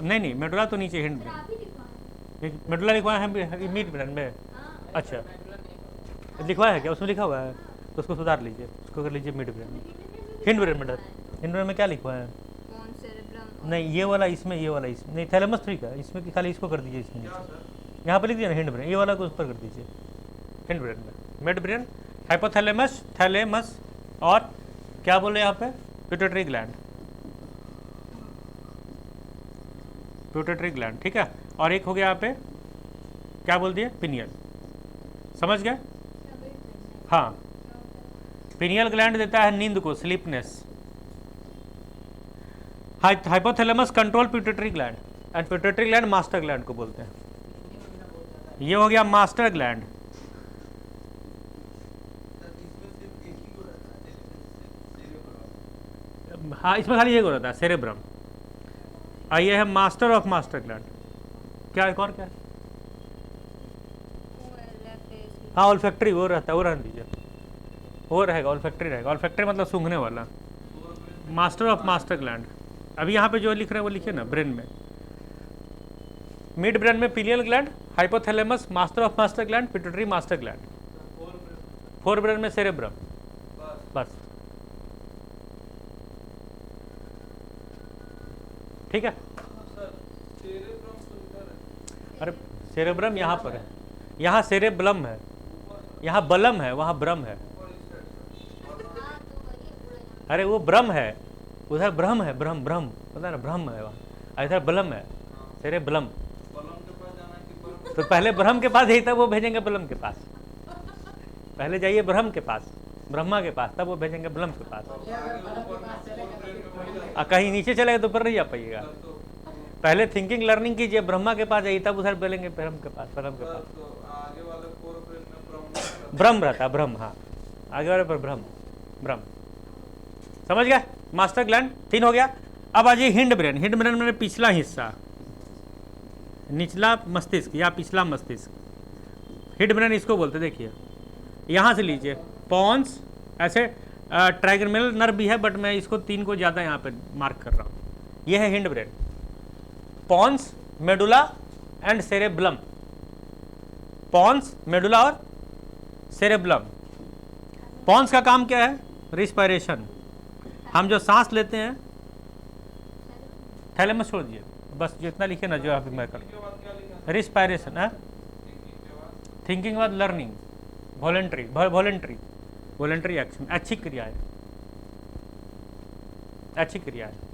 नहीं मेडुला तो नीचे, हिंड ब्रेन, मेडुला लिखवाया है मिड ब्रेन में। अच्छा लिखवाया है क्या, उसमें लिखा हुआ है तो उसको सुधार लीजिए, उसको कर लीजिए मिड ब्रेन में, हिंड ब्रेन में। हिंड ब्रेन में क्या लिखवाया है, नहीं ये वाला इसमें, ये वाला इसमें, नहीं थैलेमस ठीक है, इसमें कि खाली इसको कर दीजिए, इसमें यहाँ पर लिख दीजिए ना हिंड ब्रेन, ये वाला को उस पर कर दीजिए, हिंड ब्रेन में। मिड ब्रेन, हाइपोथैलेमस, थैलेमस, और क्या बोले यहाँ पे, पिट्यूटरी ग्लैंड, पिट्यूटरी ग्लैंड, ठीक है। और एक हो गया यहाँ पे क्या बोल दिए, पिनियल, समझ गए? हाँ, पिनियल ग्लैंड देता है नींद को, sleepiness. Hypothalamus control pituitary gland, and pituitary gland master gland को बोलते हैं। ये हो गया मास्टर ग्लैंड। हाँ, इसमें खाली एक हो रहता है, सेरेब्रम। और ये है मास्टर ऑफ मास्टर ग्लैंड। क्या एक और क्या है? हाँ, ऑल्फैक्टरी वो रहता है, वो रहने दीजिए, वो रहेगा, ऑल्फैक्टरी रहेगा। ऑल्फैक्टरी मतलब सूंघने वाला। Master of master gland. अभी यहाँ पे जो लिख रहे हैं वो लिखिए ना, ब्रेन में। मिड ब्रेन में pineal gland, hypothalamus, master of master gland, pituitary master gland. Fore brain में सेरेब्रम। बस, ठीक है। अरे सेरेब्रम यहाँ पर है, यहाँ सेरेब्लम है, यहाँ बलम है, वहाँ ब्रह्म है। अरे वो ब्रह्म है, उधर ब्रह्म है, ब्रह्म ब्रह्म पता है ना, ब्रह्म है वहाँ, इधर बलम है, सेरेब्लम। तो पहले ब्रह्म के पास यही, तब वो भेजेंगे बलम के पास। पहले जाइए ब्रह्म के पास, ब्रह्मा के पास, तब वो भेजेंगे बलम के पास। कहीं नीचे चले गए तो ऊपर नहीं जा पाइएगा। पहले थिंकिंग लर्निंग कीजिए, ब्रह्मा के पास जाइए, तब उधर बोलेंगे ब्रह्म के पास, बलम के पास। ब्रह्म रहता है, ब्रह्म। हाँ, आगे वाले पर ब्रह्म, ब्रह्म। समझ गया? मास्टर ग्लैंड 3 हो गया। अब आ जाइए हिंड ब्रेन। हिंड ब्रेन में पिछला हिस्सा, निचला मस्तिष्क या पिछला मस्तिष्क, हिंड ब्रेन इसको बोलते। देखिए यहाँ से लीजिए, पॉन्स, ऐसे ट्राइगोनल नर्व भी है, बट मैं इसको 3 को ज़्यादा यहाँ पे मार्क कर रहा हूँ। ये है hind brain, pons, medulla and cerebellum. Pons, medulla और सेरेब्लम। पॉन्स का काम क्या है? रिस्पायरेशन। हम जो सांस लेते हैं, थैलेमस छोड़ दिए, बस जितना लिखे ना जो अभी मैं कर। रिस्पायरेशन है, थिंकिंग बाद लर्निंग, वॉलेंट्री, वॉलेंट्री एक्शन। अच्छी क्रिया है, अच्छी क्रिया है।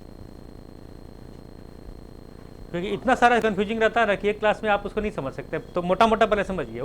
क्योंकि इतना सारा कंफ्यूजिंग रहता है ना कि एक क्लास में आप उसको नहीं समझ सकते, तो मोटा मोटा पहले समझिए।